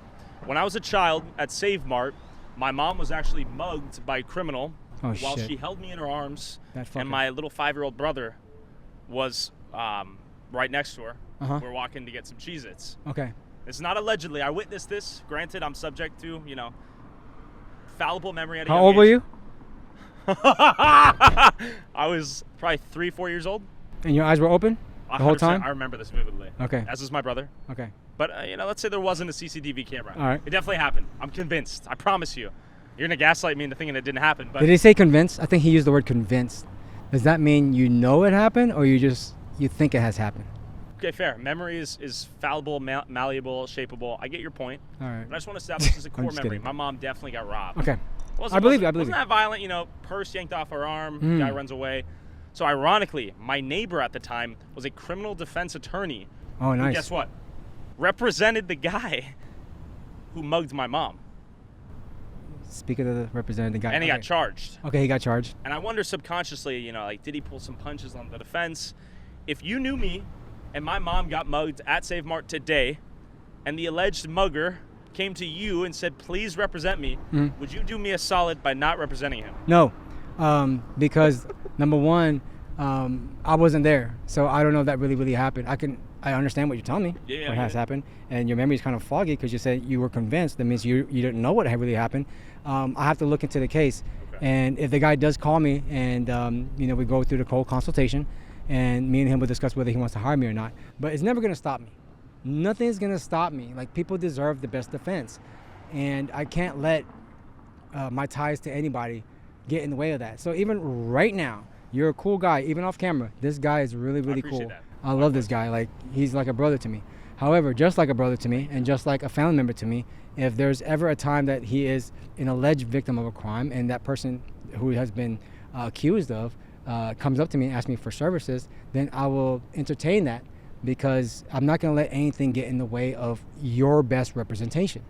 when I was a child at Save Mart, my mom was actually mugged by a criminal while she held me in her arms, and my little 5-year-old brother was right next to her. We're walking to get some Cheez-Its. Okay. It's not allegedly. I witnessed this. Granted, I'm subject to, fallible memory at a How young old were age. you? I was probably 3-4 years old. And your eyes were open the whole time? I remember this vividly. Okay. As is my brother. Okay. But, let's say there wasn't a CCTV camera. All right. It definitely happened. I'm convinced. I promise you. You're going to gaslight me into thinking it didn't happen. But Did he say convinced? I think he used the word convinced. Does that mean you know it happened, or you think it has happened? Okay, fair. Memory is fallible, malleable, shapeable. I get your point. All right. But I just want to establish this is a core memory. kidding. My mom definitely got robbed. Okay. I believe you. Wasn't that violent? Purse yanked off her arm, guy runs away. So ironically, my neighbor at the time was a criminal defense attorney. Oh, nice. Who, guess what? Represented the guy who mugged my mom. Speaking of the representative guy. And he got charged. Okay, he got charged. And I wonder subconsciously, did he pull some punches on the defense? If you knew me and my mom got mugged at Save Mart today and the alleged mugger came to you and said, please represent me, would you do me a solid by not representing him? No, because number one, I wasn't there, so I don't know if that really happened. I understand what you're telling me, what has happened, and your memory is kind of foggy because you said you were convinced. That means you didn't know what had really happened. I have to look into the case, and if the guy does call me and we go through the whole consultation, and me and him will discuss whether he wants to hire me or not. But it's never gonna stop me. Nothing's gonna stop me. Like, people deserve the best defense, and I can't let my ties to anybody get in the way of that. So even right now, you're a cool guy, even off camera. This guy is really cool. That. I love this guy. Like, he's like a brother to me. However, just like a brother to me and just like a family member to me, if there's ever a time that he is an alleged victim of a crime and that person who has been accused of comes up to me and asks me for services, then I will entertain that, because I'm not going to let anything get in the way of your best representation.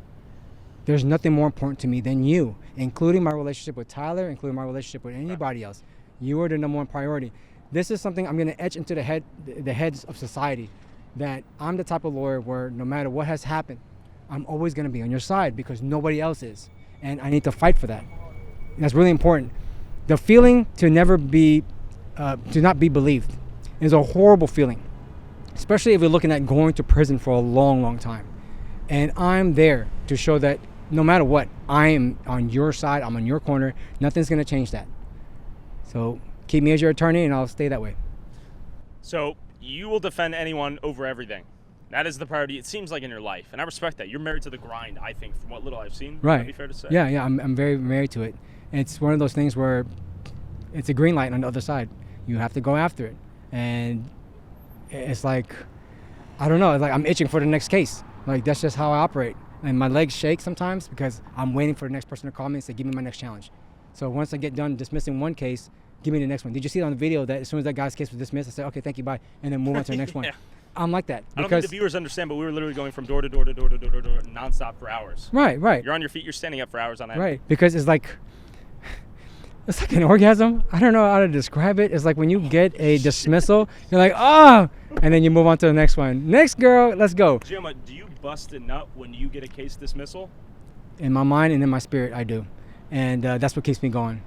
There's nothing more important to me than you, including my relationship with Tyler, including my relationship with anybody else. You are the number one priority. This is something I'm going to etch into the heads of society, that I'm the type of lawyer where no matter what has happened, I'm always going to be on your side because nobody else is. And I need to fight for that. And that's really important. The feeling to not be believed is a horrible feeling, especially if you're looking at going to prison for a long time. And I'm there to show that no matter what, I am on your side, I'm on your corner. Nothing's going to change that. So keep me as your attorney and I'll stay that way. So you will defend anyone over everything. That is the priority, it seems like, in your life. And I respect that. You're married to the grind, I think, from what little I've seen. Right. Would that be fair to say? Yeah, I'm very married to it. It's one of those things where it's a green light on the other side. You have to go after it. And it's like, I don't know, it's like I'm itching for the next case. Like, that's just how I operate. And my legs shake sometimes because I'm waiting for the next person to call me and say, give me my next challenge. So once I get done dismissing one case, give me the next one. Did you see it on the video that as soon as that guy's case was dismissed, I said, okay, thank you, bye, and then move on to the next one. I'm like that. I don't think the viewers understand, but we were literally going from door to door to door to door to door nonstop for hours. Right. You're on your feet, you're standing up for hours on end. Right, because it's like an orgasm. I don't know how to describe it. It's like when you get a dismissal, you're like, oh, and then you move on to the next one. Next girl, let's go. Jayoma, do you bust a nut when you get a case dismissal? In my mind and in my spirit, I do. And that's what keeps me going.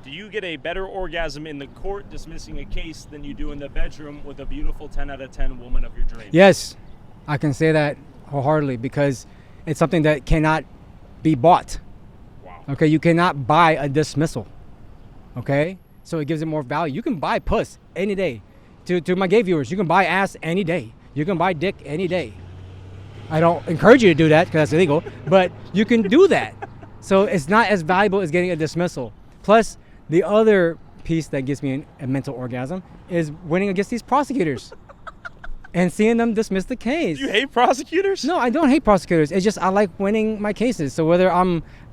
Do you get a better orgasm in the court dismissing a case than you do in the bedroom with a beautiful 10 out of 10 woman of your dreams? Yes, I can say that wholeheartedly because it's something that cannot be bought. Wow. Okay, you cannot buy a dismissal. Okay, so it gives it more value. You can buy puss any day. To my gay viewers, you can buy ass any day. You can buy dick any day. I don't encourage you to do that because that's illegal, but you can do that. So it's not as valuable as getting a dismissal. Plus, the other piece that gives me a mental orgasm is winning against these prosecutors and seeing them dismiss the case. Do you hate prosecutors? No, I don't hate prosecutors. It's just I like winning my cases. So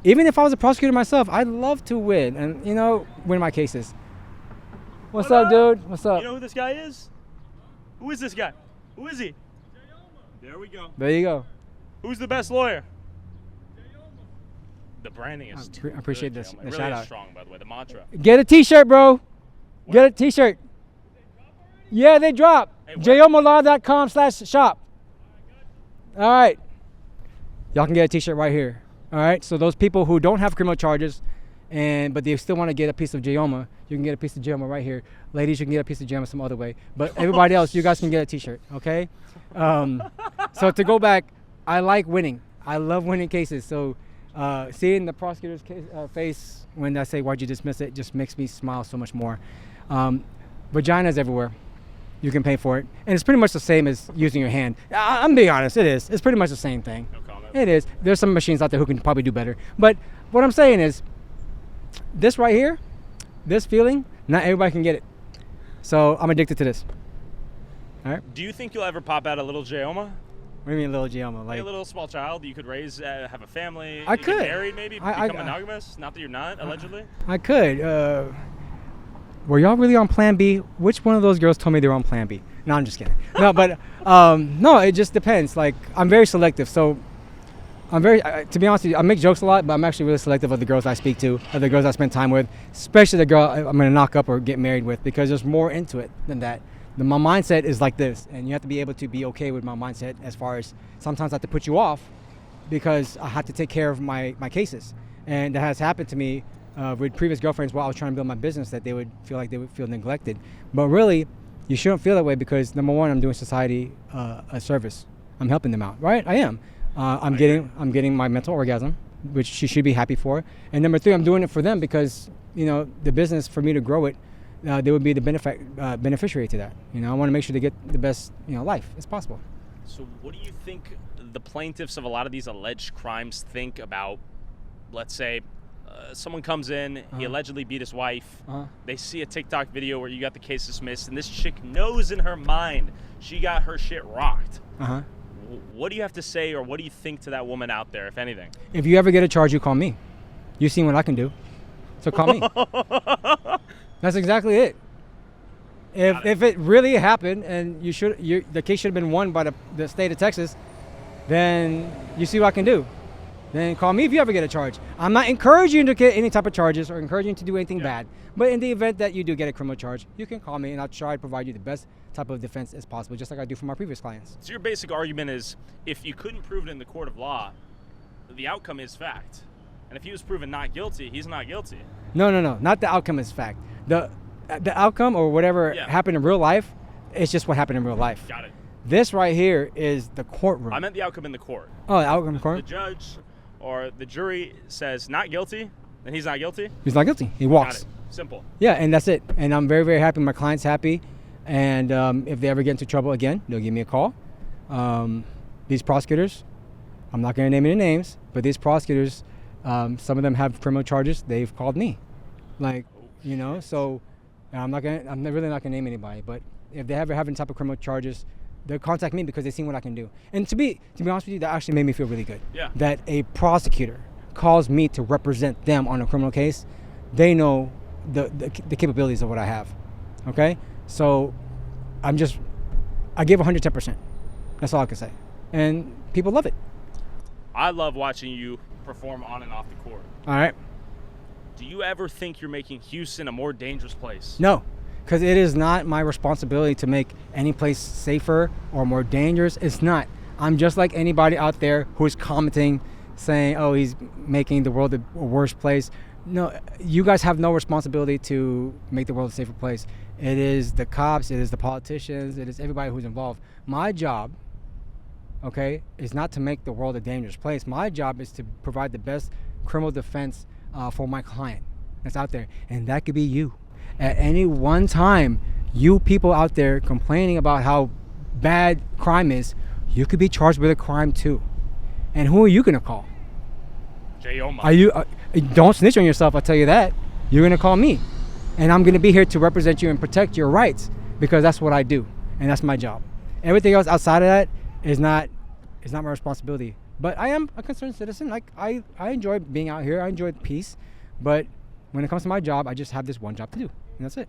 even if I was a prosecutor myself, I'd love to win and, win my cases. What's up, dude? What's up? You know who this guy is? Who is this guy? Who is he? Jayoma. There we go. There you go. Who's the best lawyer? The branding is I appreciate good, this. Jayoma. The It really shout is out. strong, by the way. The mantra. Get a t-shirt, bro. Get a t-shirt. Yeah, they drop. Hey, JayomaLaw.com/shop. All right. Y'all can get a t-shirt right here. All right. So those people who don't have criminal charges but they still want to get a piece of Jayoma. You can get a piece of Jayoma right here. Ladies, you can get a piece of Jayoma some other way. But everybody else, you guys can get a T-shirt, okay? So to go back, I like winning. I love winning cases. So seeing the prosecutor's face when I say, why'd you dismiss it, just makes me smile so much more. Vagina's everywhere. You can pay for it. And it's pretty much the same as using your hand. I'm being honest, it is. It's pretty much the same thing. No comment. It is. There's some machines out there who can probably do better. But what I'm saying is, this right here, this feeling, not everybody can get it. So I'm addicted to this. All right. Do you think you'll ever pop out a little Jayoma? What do you mean, little Jayoma? Like a little small child you could raise, have a family. I could. Get married, maybe become monogamous. Not that you're not, allegedly. I could. Were y'all really on Plan B? Which one of those girls told me they were on Plan B? No, I'm just kidding. No, but no, it just depends. Like, I'm very selective. So I'm very, to be honest with you, I make jokes a lot, but I'm actually really selective of the girls I speak to, of the girls I spend time with, especially the girl I'm going to knock up or get married with, because there's more into it than that. My mindset is like this, and you have to be able to be okay with my mindset as far as sometimes I have to put you off because I have to take care of my cases. And that has happened to me with previous girlfriends while I was trying to build my business, that they would feel neglected. But really, you shouldn't feel that way because, number one, I'm doing society a service. I'm helping them out, right? I am. I'm getting my mental orgasm, which she should be happy for. And number three, I'm doing it for them because, the business, for me to grow it, they would be the beneficiary to that. I want to make sure they get the best, life as possible. So what do you think the plaintiffs of a lot of these alleged crimes think about, let's say, someone comes in, he allegedly beat his wife, they see a TikTok video where you got the case dismissed, and this chick knows in her mind she got her shit rocked. What do you have to say, or what do you think to that woman out there, if anything? If you ever get a charge, you call me. You've seen what I can do, so call me. That's exactly it. If it really happened and the case should have been won by the state of Texas, then you see what I can do. Then call me if you ever get a charge. I'm not encouraging you to get any type of charges or encouraging you to do anything bad. But in the event that you do get a criminal charge, you can call me and I'll try to provide you the best type of defense as possible, just like I do for my previous clients. So your basic argument is, if you couldn't prove it in the court of law, the outcome is fact. And if he was proven not guilty, he's not guilty. No. Not the outcome is fact. The outcome or whatever happened in real life, it's just what happened in real life. Got it. This right here is the courtroom. I meant the outcome in the court. Oh, the outcome in the court? The judge or the jury says not guilty, then he's not guilty? He's not guilty. He walks. Got it. Simple. Yeah, and that's it. And I'm very, very happy. My client's happy. And if they ever get into trouble again, they'll give me a call. These prosecutors, I'm not going to name any names, but these prosecutors, some of them have criminal charges. They've called me. So I'm really not going to name anybody. But if they ever have any type of criminal charges, they'll contact me because they've seen what I can do. And to be honest with you, that actually made me feel really good. Yeah. That a prosecutor calls me to represent them on a criminal case. They know the capabilities of what I have. Okay? So I give 110%. That's all I can say. And people love it. I love watching you perform on and off the court. All right. Do you ever think you're making Houston a more dangerous place? No. Because it is not my responsibility to make any place safer or more dangerous. It's not. I'm just like anybody out there who's commenting, saying, oh, he's making the world a worse place. No, you guys have no responsibility to make the world a safer place. It is the cops, it is the politicians, it is everybody who's involved. My job, okay, is not to make the world a dangerous place. My job is to provide the best criminal defense for my client that's out there. And that could be you. At any one time, you people out there complaining about how bad crime is, you could be charged with a crime too. And who are you gonna call? Jayoma. Don't snitch on yourself, I'll tell you that. You're gonna call me. And I'm gonna be here to represent you and protect your rights because that's what I do. And that's my job. Everything else outside of that is not my responsibility. But I am a concerned citizen. Like I enjoy being out here, I enjoy peace. But when it comes to my job, I just have this one job to do. And that's it.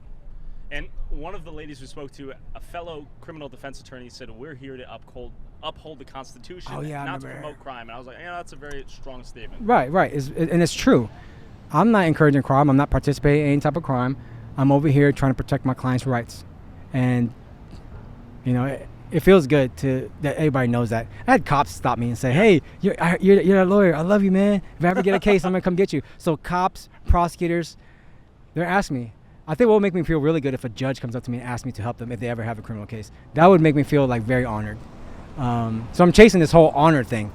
And one of the ladies we spoke to, a fellow criminal defense attorney, said, we're here to uphold the Constitution, not to promote crime. And I was like, that's a very strong statement. Right. And it's true. I'm not encouraging crime. I'm not participating in any type of crime. I'm over here trying to protect my client's rights. And, it feels good that everybody knows that. I had cops stop me and say, "Hey, you're a lawyer. I love you, man. If I ever get a case, I'm gonna come get you." So cops, prosecutors, they're asking me. I think what would make me feel really good if a judge comes up to me and asks me to help them if they ever have a criminal case. That would make me feel like very honored. So I'm chasing this whole honor thing.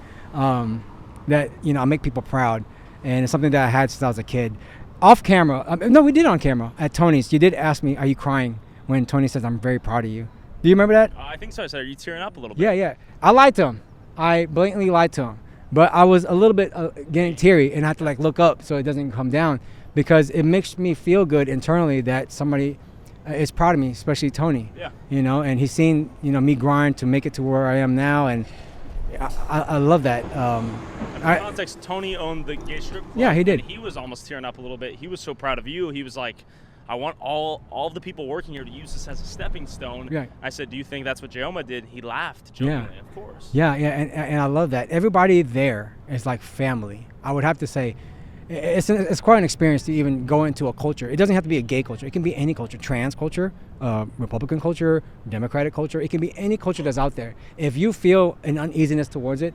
That I make people proud, and it's something that I had since I was a kid. Off camera, no, we did on camera at Tony's. You did ask me, "Are you crying?" when Tony says, "I'm very proud of you." Do you remember that? I think so. I said, "Are you tearing up a little bit?" Yeah. I lied to him. I blatantly lied to him. But I was a little bit getting teary, and I had to look up so it doesn't come down, because it makes me feel good internally that somebody is proud of me, especially Tony. Yeah. And he's seen me grind to make it to where I am now, and I love that. For context, Tony owned the gay strip club. Yeah, he did. And he was almost tearing up a little bit. He was so proud of you. He was like, "I want all of the people working here to use this as a stepping stone." Yeah. I said, "Do you think that's what Jayoma did?" He laughed jokingly, of course. Yeah, and I love that. Everybody there is like family. I would have to say, it's quite an experience to even go into a culture. It doesn't have to be a gay culture. It can be any culture, trans culture, Republican culture, Democratic culture. It can be any culture that's out there. If you feel an uneasiness towards it,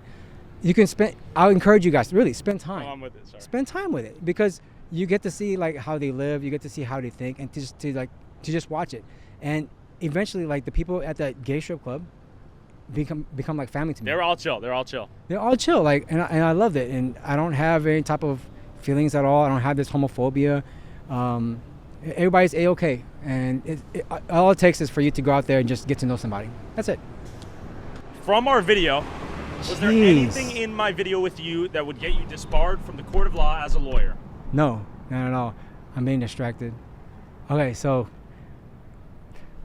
you can I'll encourage you guys to really spend time. Oh, I'm with it, sorry. Spend time with it, because you get to see how they live, you get to see how they think, and to just watch it. And eventually, the people at that gay strip club become like family to me. They're all chill. They're all chill. And I loved it. And I don't have any type of feelings at all. I don't have this homophobia. Everybody's A-okay. And all it takes is for you to go out there and just get to know somebody. That's it. From our video, was there anything in my video with you that would get you disbarred from the court of law as a lawyer? No, not at all. I'm being distracted. Okay, so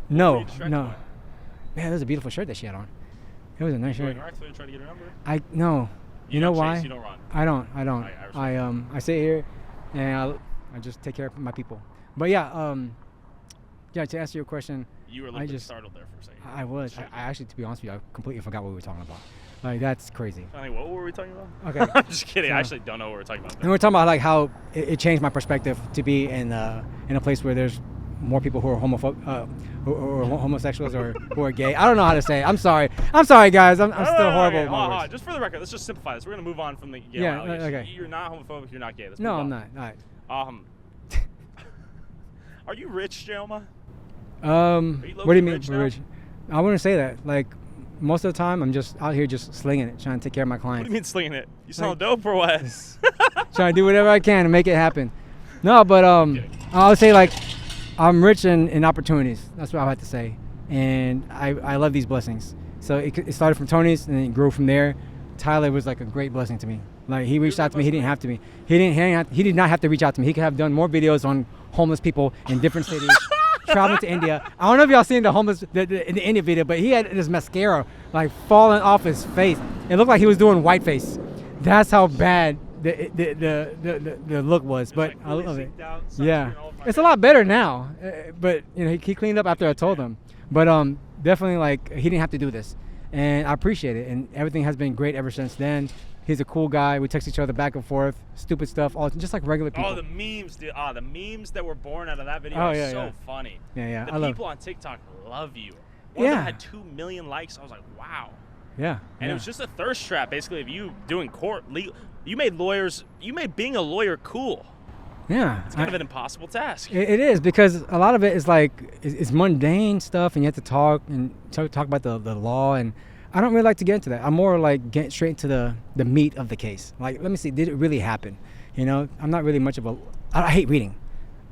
no. Man, that was a beautiful shirt that she had on. It was a nice shirt. Trying to get a number? No. You know why? You don't run. I don't. I sit here and I just take care of my people. But yeah, to answer your question, you were a little bit startled there for a second. I was. I actually, to be honest with you, I completely forgot what we were talking about. That's crazy. What were we talking about? Okay. I'm just kidding. I actually don't know what we're talking about. And we're talking about how it changed my perspective to be in a place where there's more people who are homosexuals or who are gay. I don't know how to say it. I'm sorry, guys. I'm still horrible with my words. Just for the record, let's just simplify this. We're gonna move on from the gay. Yeah. Okay. You're not homophobic. You're not gay. No, I'm not. All right. Are you rich, Jayoma? What do you mean rich? I wouldn't say that. Most of the time, I'm just out here just slinging it, trying to take care of my clients. What do you mean slinging it? You selling dope or what? Trying to do whatever I can to make it happen. No, but I would say I'm rich in opportunities. That's what I have to say. And I love these blessings. So it started from Tony's and it grew from there. Tyler was a great blessing to me. He reached out to me. He didn't have to. He did not have to reach out to me. He could have done more videos on homeless people in different cities. Traveling to India. I don't know if y'all seen the homeless in the India video, but he had this mascara falling off his face. It looked like he was doing whiteface. That's how bad the look was. But I love it. Yeah, it's a lot better now. But he cleaned up after I told him. But definitely he didn't have to do this, and I appreciate it. And everything has been great ever since then. He's a cool guy. We text each other back and forth, stupid stuff, all just like regular people. Oh, the memes, dude. The memes that were born out of that video are so funny. Yeah. The people on TikTok love you. One of them had 2 million likes. I was like, wow. Yeah. And it was just a thirst trap, basically, of you doing court legal. You made being a lawyer cool. Yeah. It's kind of an impossible task. It is, because a lot of it is it's mundane stuff, and you have to talk about the law, and I don't really like to get into that. I'm more get straight into the meat of the case. Let me see, did it really happen? I'm not really much of a. I hate reading.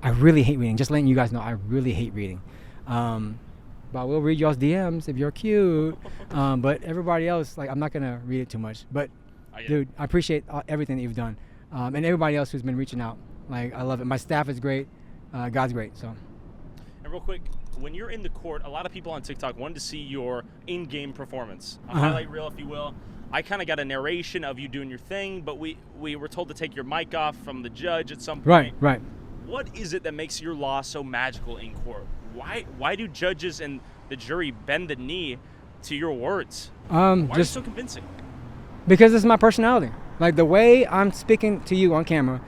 I really hate reading. Just letting you guys know, I really hate reading. But I will read y'all's DMs if you're cute. But everybody else, I'm not gonna read it too much. But dude, I appreciate everything that you've done, and everybody else who's been reaching out. I love it. My staff is great. God's great. So. And real quick, when you're in the court, a lot of people on TikTok wanted to see your in-game performance, a highlight reel, if you will. I kind of got a narration of you doing your thing, but we were told to take your mic off from the judge at some point. Right. What is it that makes your law so magical in court? Why do judges and the jury bend the knee to your words? Why are you so convincing? Because it's my personality. The way I'm speaking to you on camera,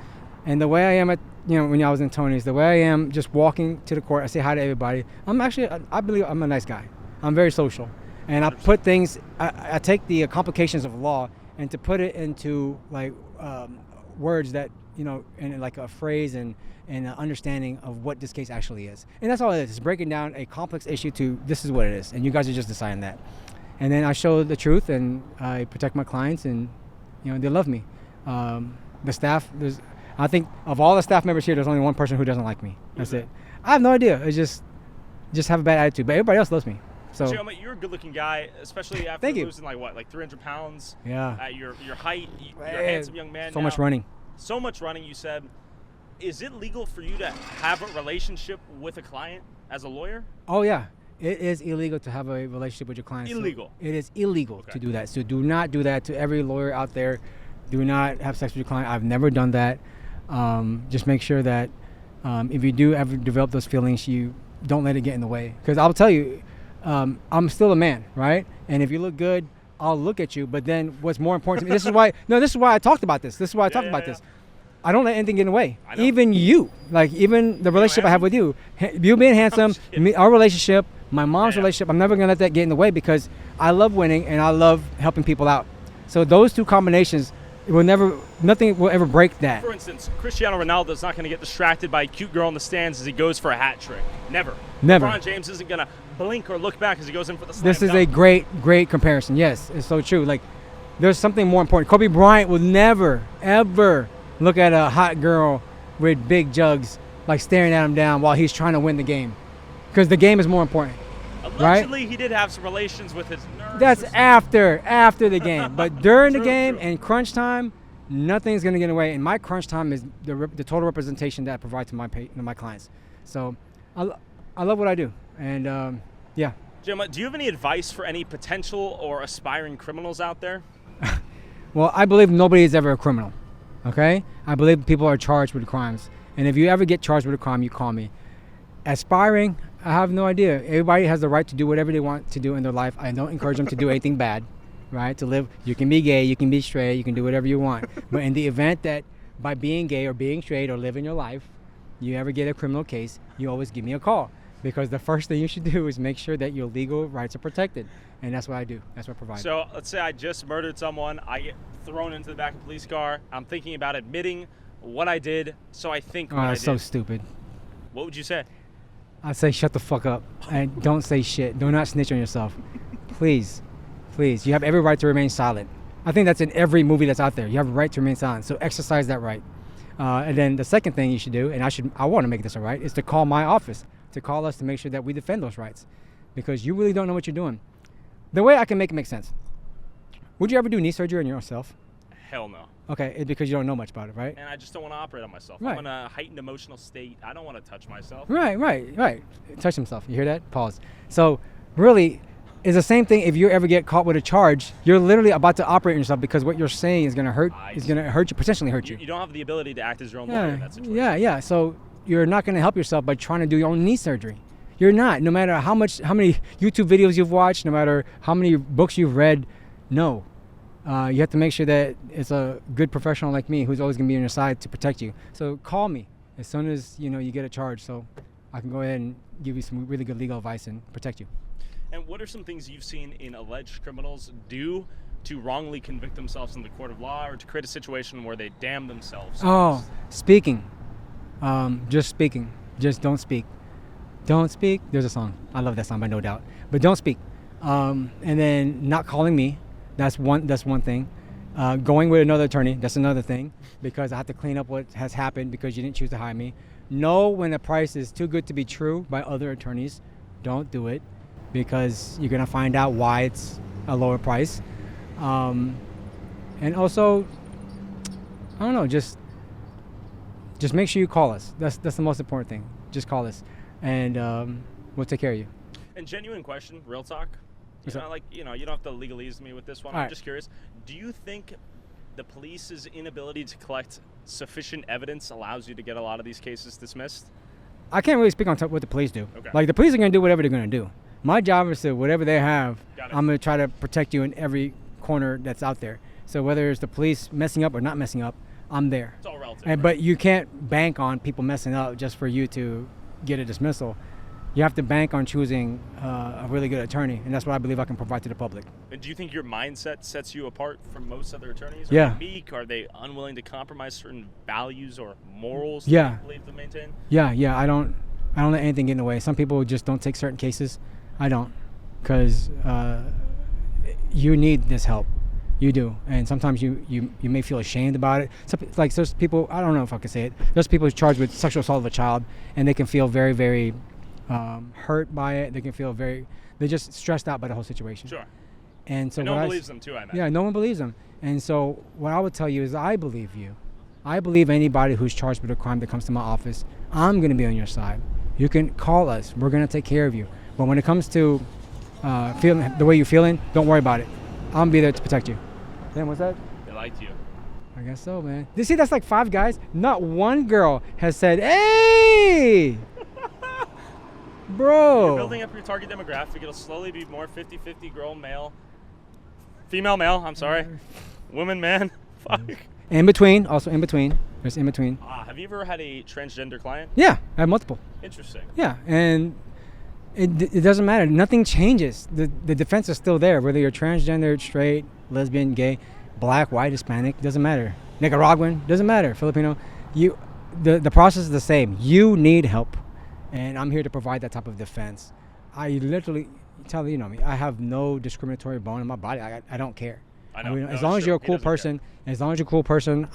and the way I am at when I was in Tony's, the way I am just walking to the court, I say hi to everybody. I believe I'm a nice guy. I'm very social. And I put things, I take the complications of law and to put it into like words that, you know, in like a phrase and an understanding of what this case actually is. And that's all it is. It's breaking down a complex issue to this is what it is. And you guys are just deciding that. And then I show the truth and I protect my clients and, you know, they love me. The staff, I think of all the staff members here, there's only one person who doesn't like me. That's it. I have no idea. It's just have a bad attitude. But everybody else loves me. So Jayoma, you're a good-looking guy, especially after losing like 300 pounds. Yeah. At your height, you're a handsome young man. So much running. So much running. You said, is it legal for you to have a relationship with a client as a lawyer? Oh yeah, it is illegal to have a relationship with your client. Illegal. So it is illegal to do that. So do not do that to every lawyer out there. Do not have sex with your client. I've never done that. Just make sure that if you do ever develop those feelings, you don't let it get in the way. Because I'll tell you. I'm still a man, right? And if you look good, I'll look at you. But then what's more important to me, this is why I talked about this. This is why I talked about this. I don't let anything get in the way. Even you, like even the relationship I have with you, you being handsome, our relationship, my mom's relationship, I'm never going to let that get in the way because I love winning and I love helping people out. So those two combinations, nothing will ever break that. For instance, Cristiano Ronaldo's not going to get distracted by a cute girl in the stands as he goes for a hat trick. Never. LeBron James isn't going to blink or look back as he goes in for the slam This is dunk. a great comparison. Yes, it's so true. Like, there's something more important. Kobe Bryant would never, ever look at a hot girl with big jugs, like staring at him down while he's trying to win the game. Because the game is more important. Allegedly, he did have some relations with his nurse. That's after the game. But during the game and crunch time, nothing's going to get in the way. And my crunch time is the total representation that I provide to my clients. So I love what I do. And yeah. Jayoma, do you have any advice for any potential or aspiring criminals out there? Well, I believe nobody is ever a criminal. Okay? I believe people are charged with crimes. And if you ever get charged with a crime, you call me. Aspiring, I have no idea. Everybody has the right to do whatever they want to do in their life. I don't encourage them to do anything bad, right? To live, you can be gay, you can be straight, you can do whatever you want. But in the event that by being gay or being straight or living your life, you ever get a criminal case, you always give me a call. Because the first thing you should do is make sure that your legal rights are protected. And that's what I do. That's what I provide. So let's say I just murdered someone. I get thrown into the back of a police car. I'm thinking about admitting what I did. So I think what I did. That's so stupid. What would you say? I'd say shut the fuck up and don't say shit. Do not snitch on yourself. Please. Please. You have every right to remain silent. I think that's in every movie that's out there. You have a right to remain silent. So exercise that right. And then the second thing you should do, and I want to make this a right, is to call my office. To call us to make sure that we defend those rights. Because you really don't know what you're doing. The way I can make it make sense. Would you ever do knee surgery on yourself? Hell no. Okay, it's because you don't know much about it, right? And I just don't want to operate on myself. Right. I'm in a heightened emotional state. I don't want to touch myself. Right. Touch himself. You hear that? Pause. So really, it's the same thing if you ever get caught with a charge. You're literally about to operate on yourself because what you're saying is going to hurt. Is going to hurt you, potentially hurt you. You don't have the ability to act as your own lawyer in that situation. Yeah. So you're not going to help yourself by trying to do your own knee surgery. You're not. No matter how many YouTube videos you've watched, no matter how many books you've read, no. You have to make sure that it's a good professional like me who's always going to be on your side to protect you. So call me as soon as you get a charge, so I can go ahead and give you some really good legal advice and protect you. And what are some things you've seen in alleged criminals do to wrongly convict themselves in the court of law or to create a situation where they damn themselves? Oh, speaking. Just speaking. Just don't speak. Don't speak. There's a song. I love that song by No Doubt. But don't speak. And then not calling me. That's one thing. Going with another attorney. That's another thing. Because I have to clean up what has happened because you didn't choose to hire me. Know when the price is too good to be true by other attorneys. Don't do it. Because you're going to find out why it's a lower price. And also, I don't know, just make sure you call us. That's the most important thing. Just call us. And we'll take care of you. And genuine question, real talk. You don't have to legalese me with this one. All I'm right. just curious. Do you think the police's inability to collect sufficient evidence allows you to get a lot of these cases dismissed? I can't really speak on what the police do. Okay. Like, the police are going to do whatever they're going to do. My job is to, whatever they have, Got it. I'm going to try to protect you in every corner that's out there. So whether it's the police messing up or not messing up, I'm there. It's all relative. And, right? but you can't bank on people messing up just for you to get a dismissal. you have to bank on choosing a really good attorney, and that's what I believe I can provide to the public. And do you think your mindset sets you apart from most other attorneys? Are Yeah. they meek? Are they unwilling to compromise certain values or morals Yeah. that they believe to maintain? Yeah. I don't let anything get in the way. Some people just don't take certain cases. I don't, because you need this help. You do, and sometimes you may feel ashamed about it. Like there's people, I don't know if I can say it. There's people who's charged with sexual assault of a child, and they can feel very, very hurt by it. They can feel they're just stressed out by the whole situation. Sure. And so no one believes them too, I imagine. Yeah, no one believes them. And so what I would tell you is I believe you. I believe anybody who's charged with a crime that comes to my office, I'm going to be on your side. You can call us. We're going to take care of you. But when it comes to feeling the way you're feeling, don't worry about it. I'm going to be there to protect you. Damn, what's that? They liked you. I guess so, man. You see, that's like 5 guys. Not one girl has said, hey! Bro. You're building up your target demographic. It'll slowly be more 50-50 girl, male. Female, male, I'm sorry. Woman, man. Fuck. In between, also in between. There's in between. Have you ever had a transgender client? Yeah, I have multiple. Interesting. Yeah, and it doesn't matter. Nothing changes. The defense is still there, whether you're transgender, straight, lesbian, gay, black, white, Hispanic, doesn't matter. Nicaraguan, doesn't matter. Filipino, the process is the same. You need help, and I'm here to provide that type of defense. I literally tell you know me. I have no discriminatory bone in my body. I don't care. I know. As long as you're a cool person,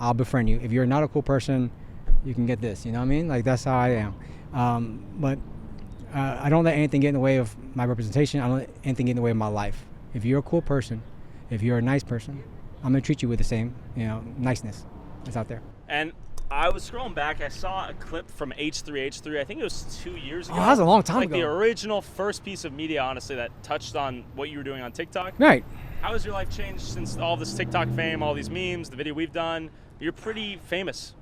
I'll befriend you. If you're not a cool person, you can get this. You know what I mean? Like that's how I am. But I don't let anything get in the way of my representation. I don't let anything get in the way of my life. If you're a cool person, if you're a nice person, I'm gonna treat you with the same, niceness that's out there. And I was scrolling back. I saw a clip from H3H3. I think it was 2 years ago. Oh, that was a long time like ago. The original first piece of media, honestly, that touched on what you were doing on TikTok. Right. How has your life changed since all this TikTok fame, all these memes, the video we've done? You're pretty famous.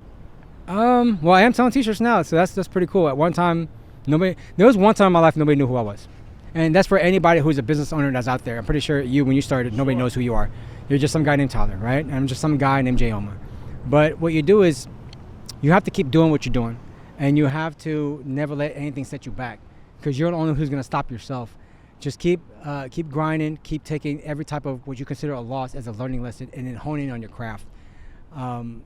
Well, I am selling t-shirts now, so that's pretty cool. At one time, there was one time in my life nobody knew who I was. And that's for anybody who's a business owner that's out there. I'm pretty sure when you started, nobody knows who you are. You're just some guy named Tyler, right? And I'm just some guy named Jayoma. But what you do is you have to keep doing what you're doing. And you have to never let anything set you back, because you're the only one who's going to stop yourself. Just keep grinding, keep taking every type of what you consider a loss as a learning lesson, and then honing on your craft. And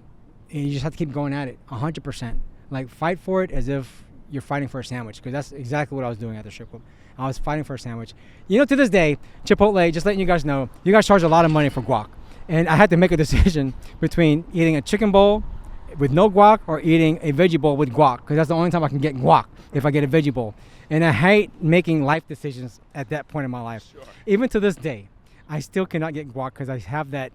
you just have to keep going at it 100%. Like, fight for it as if you're fighting for a sandwich, because that's exactly what I was doing at the strip club. I was fighting for a sandwich. To this day, Chipotle, just letting you guys know, you guys charge a lot of money for guac. And I had to make a decision between eating a chicken bowl with no guac or eating a veggie bowl with guac, because that's the only time I can get guac, if I get a veggie bowl. And I hate making life decisions at that point in my life. Sure. Even to this day, I still cannot get guac because I have that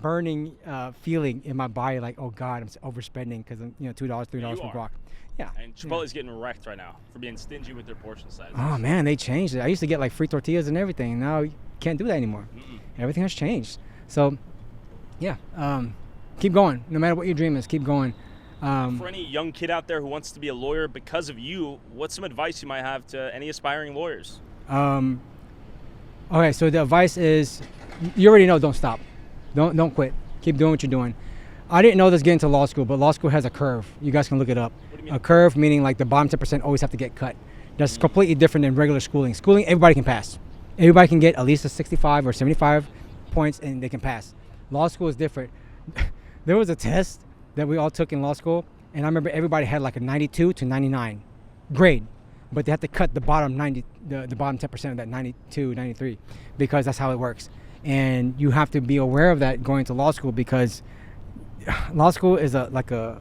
burning feeling in my body, like, oh God, I'm overspending because I'm $2, $3 for guac. Yeah. And Chipotle's getting wrecked right now for being stingy with their portion sizes. Oh man, they changed it. I used to get like free tortillas and everything. Now you can't do that anymore. Everything has changed. So, yeah, keep going. No matter what your dream is, keep going. For any young kid out there who wants to be a lawyer because of you, what's some advice you might have to any aspiring lawyers? Okay, so the advice is, you already know, don't stop. Don't quit. Keep doing what you're doing. I didn't know this getting to law school, but law school has a curve. You guys can look it up. What do you mean? A curve meaning like the bottom 10% always have to get cut. That's completely different than regular schooling. Schooling, everybody can pass. Everybody can get at least a 65 or 75 points and they can pass. Law school is different. There was a test that we all took in law school, and I remember everybody had like a 92 to 99 grade, but they had to cut the bottom 90, the bottom 10% of that 92, 93, because that's how it works. And you have to be aware of that going to law school, because law school is like an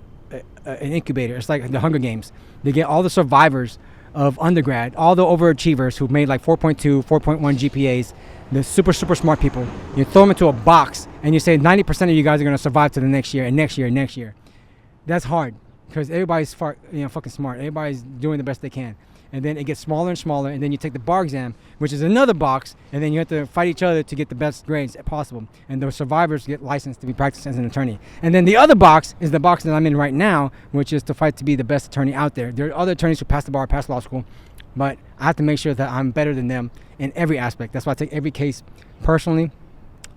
incubator. It's like the Hunger Games. They get all the survivors of undergrad, all the overachievers who made like 4.2, 4.1 GPAs, the super smart people. You throw them into a box and you say 90% of you guys are going to survive to the next year and next year and next year. That's hard because everybody's fucking smart. Everybody's doing the best they can. And then it gets smaller and smaller, and then you take the bar exam, which is another box, and then you have to fight each other to get the best grades possible. And the survivors get licensed to be practiced as an attorney. And then the other box is the box that I'm in right now, which is to fight to be the best attorney out there. There are other attorneys who pass the bar, pass law school, but I have to make sure that I'm better than them in every aspect. That's why I take every case personally.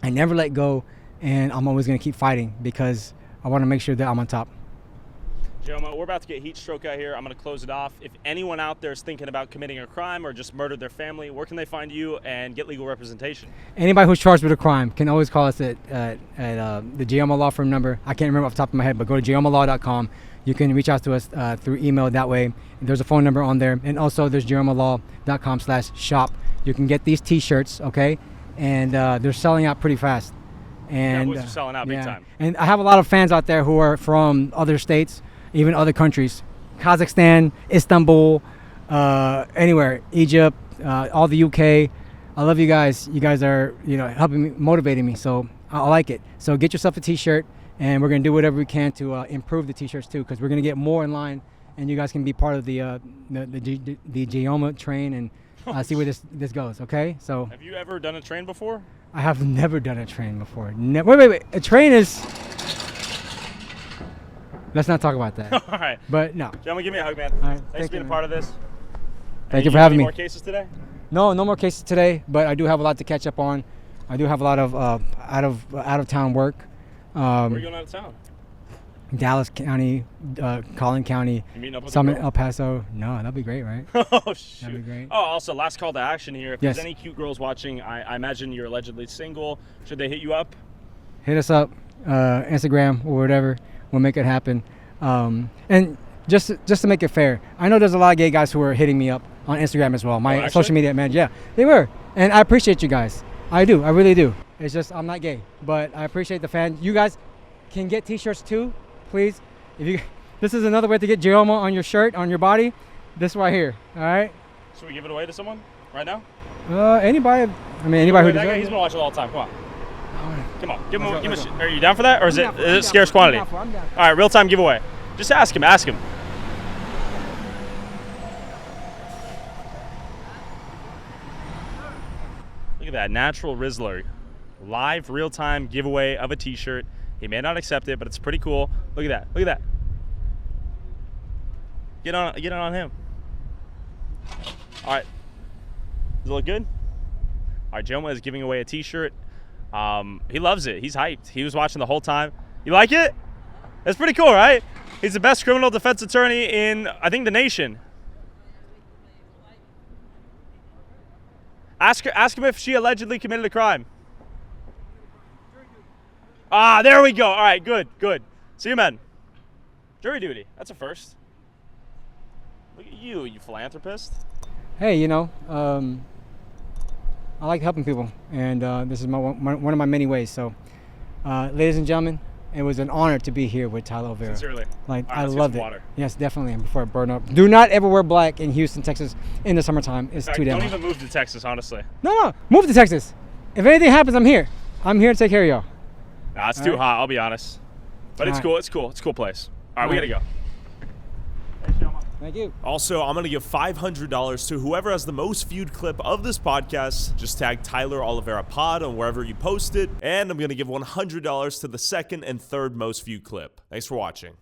I never let go, and I'm always going to keep fighting because I want to make sure that I'm on top. Jayoma, we're about to get heat stroke out here. I'm going to close it off. If anyone out there is thinking about committing a crime or just murdered their family, where can they find you and get legal representation? Anybody who's charged with a crime can always call us at the Jayoma Law Firm number. I can't remember off the top of my head, but go to jayomalaw.com. You can reach out to us through email that way. There's a phone number on there. And also there's jayomalaw.com/shop. You can get these t-shirts, okay? And they're selling out pretty fast. And they're selling out big time. And I have a lot of fans out there who are from other states, even other countries, Kazakhstan, Istanbul, anywhere, Egypt, all the UK. I love you guys. You guys are, helping me, motivating me. So I like it. So get yourself a t-shirt, and we're gonna do whatever we can to improve the t-shirts too, because we're gonna get more in line, and you guys can be part of the Jayoma train and see where this goes. Okay? So. Have you ever done a train before? I have never done a train before. Wait. A train is. Let's not talk about that. All right. But no. Gentlemen, give me a hug, man. All right. Thanks for being a part of this. Thank you for having me. More cases today? No more cases today. But I do have a lot to catch up on. I do have a lot of out of town work. Where are you going out of town? Dallas County, Collin County. You meeting up with Summit, El Paso. No, that'd be great, right? Oh shoot. That'd be great. Oh, also last call to action here. If yes. there's any cute girls watching, I imagine you're allegedly single. Should they hit you up? Hit us up, Instagram or whatever. We'll make it happen. And just to make it fair, I know there's a lot of gay guys who are hitting me up on Instagram as well. My social media man, yeah, they were, and I appreciate you guys. I do, I really do. It's just I'm not gay, but I appreciate the fans. You guys can get t-shirts too, please. This is another way to get Jayoma on your shirt, on your body. This right here, all right? Should we give it away to someone right now? Anybody. I mean, anybody who deserves it. He's been watching all the time. Come on. Come on, give him a. Are you down for that, or is it scarce quantity? I'm down. All right, real time giveaway. Just ask him. Ask him. Look at that, natural Rizzler, live real time giveaway of a T-shirt. He may not accept it, but it's pretty cool. Look at that. Look at that. Get on him. All right. Does it look good? All right, Jayoma is giving away a T-shirt. He loves it. He's hyped. He was watching the whole time. You like it? That's pretty cool, right? He's the best criminal defense attorney in, I think, the nation. Ask him if she allegedly committed a crime. Ah, there we go. All right, good. See you, men. Jury duty. That's a first. Look at you philanthropist. Hey, I like helping people, and this is one of my many ways. So, ladies and gentlemen, it was an honor to be here with Tyler O'Vera. Sincerely. I loved it. Water. Yes, definitely. And before I burn up, do not ever wear black in Houston, Texas, in the summertime. It's too damn. Don't even move to Texas, honestly. No, move to Texas. If anything happens, I'm here. I'm here to take care of y'all. Nah, it's too hot. I'll be honest. But it's cool. It's cool. It's a cool place. All right, we gotta go. Thanks, Jayoma. Thank you. Also, I'm going to give $500 to whoever has the most viewed clip of this podcast. Just tag Tyler Oliveira Pod on wherever you post it. And I'm going to give $100 to the second and third most viewed clip. Thanks for watching.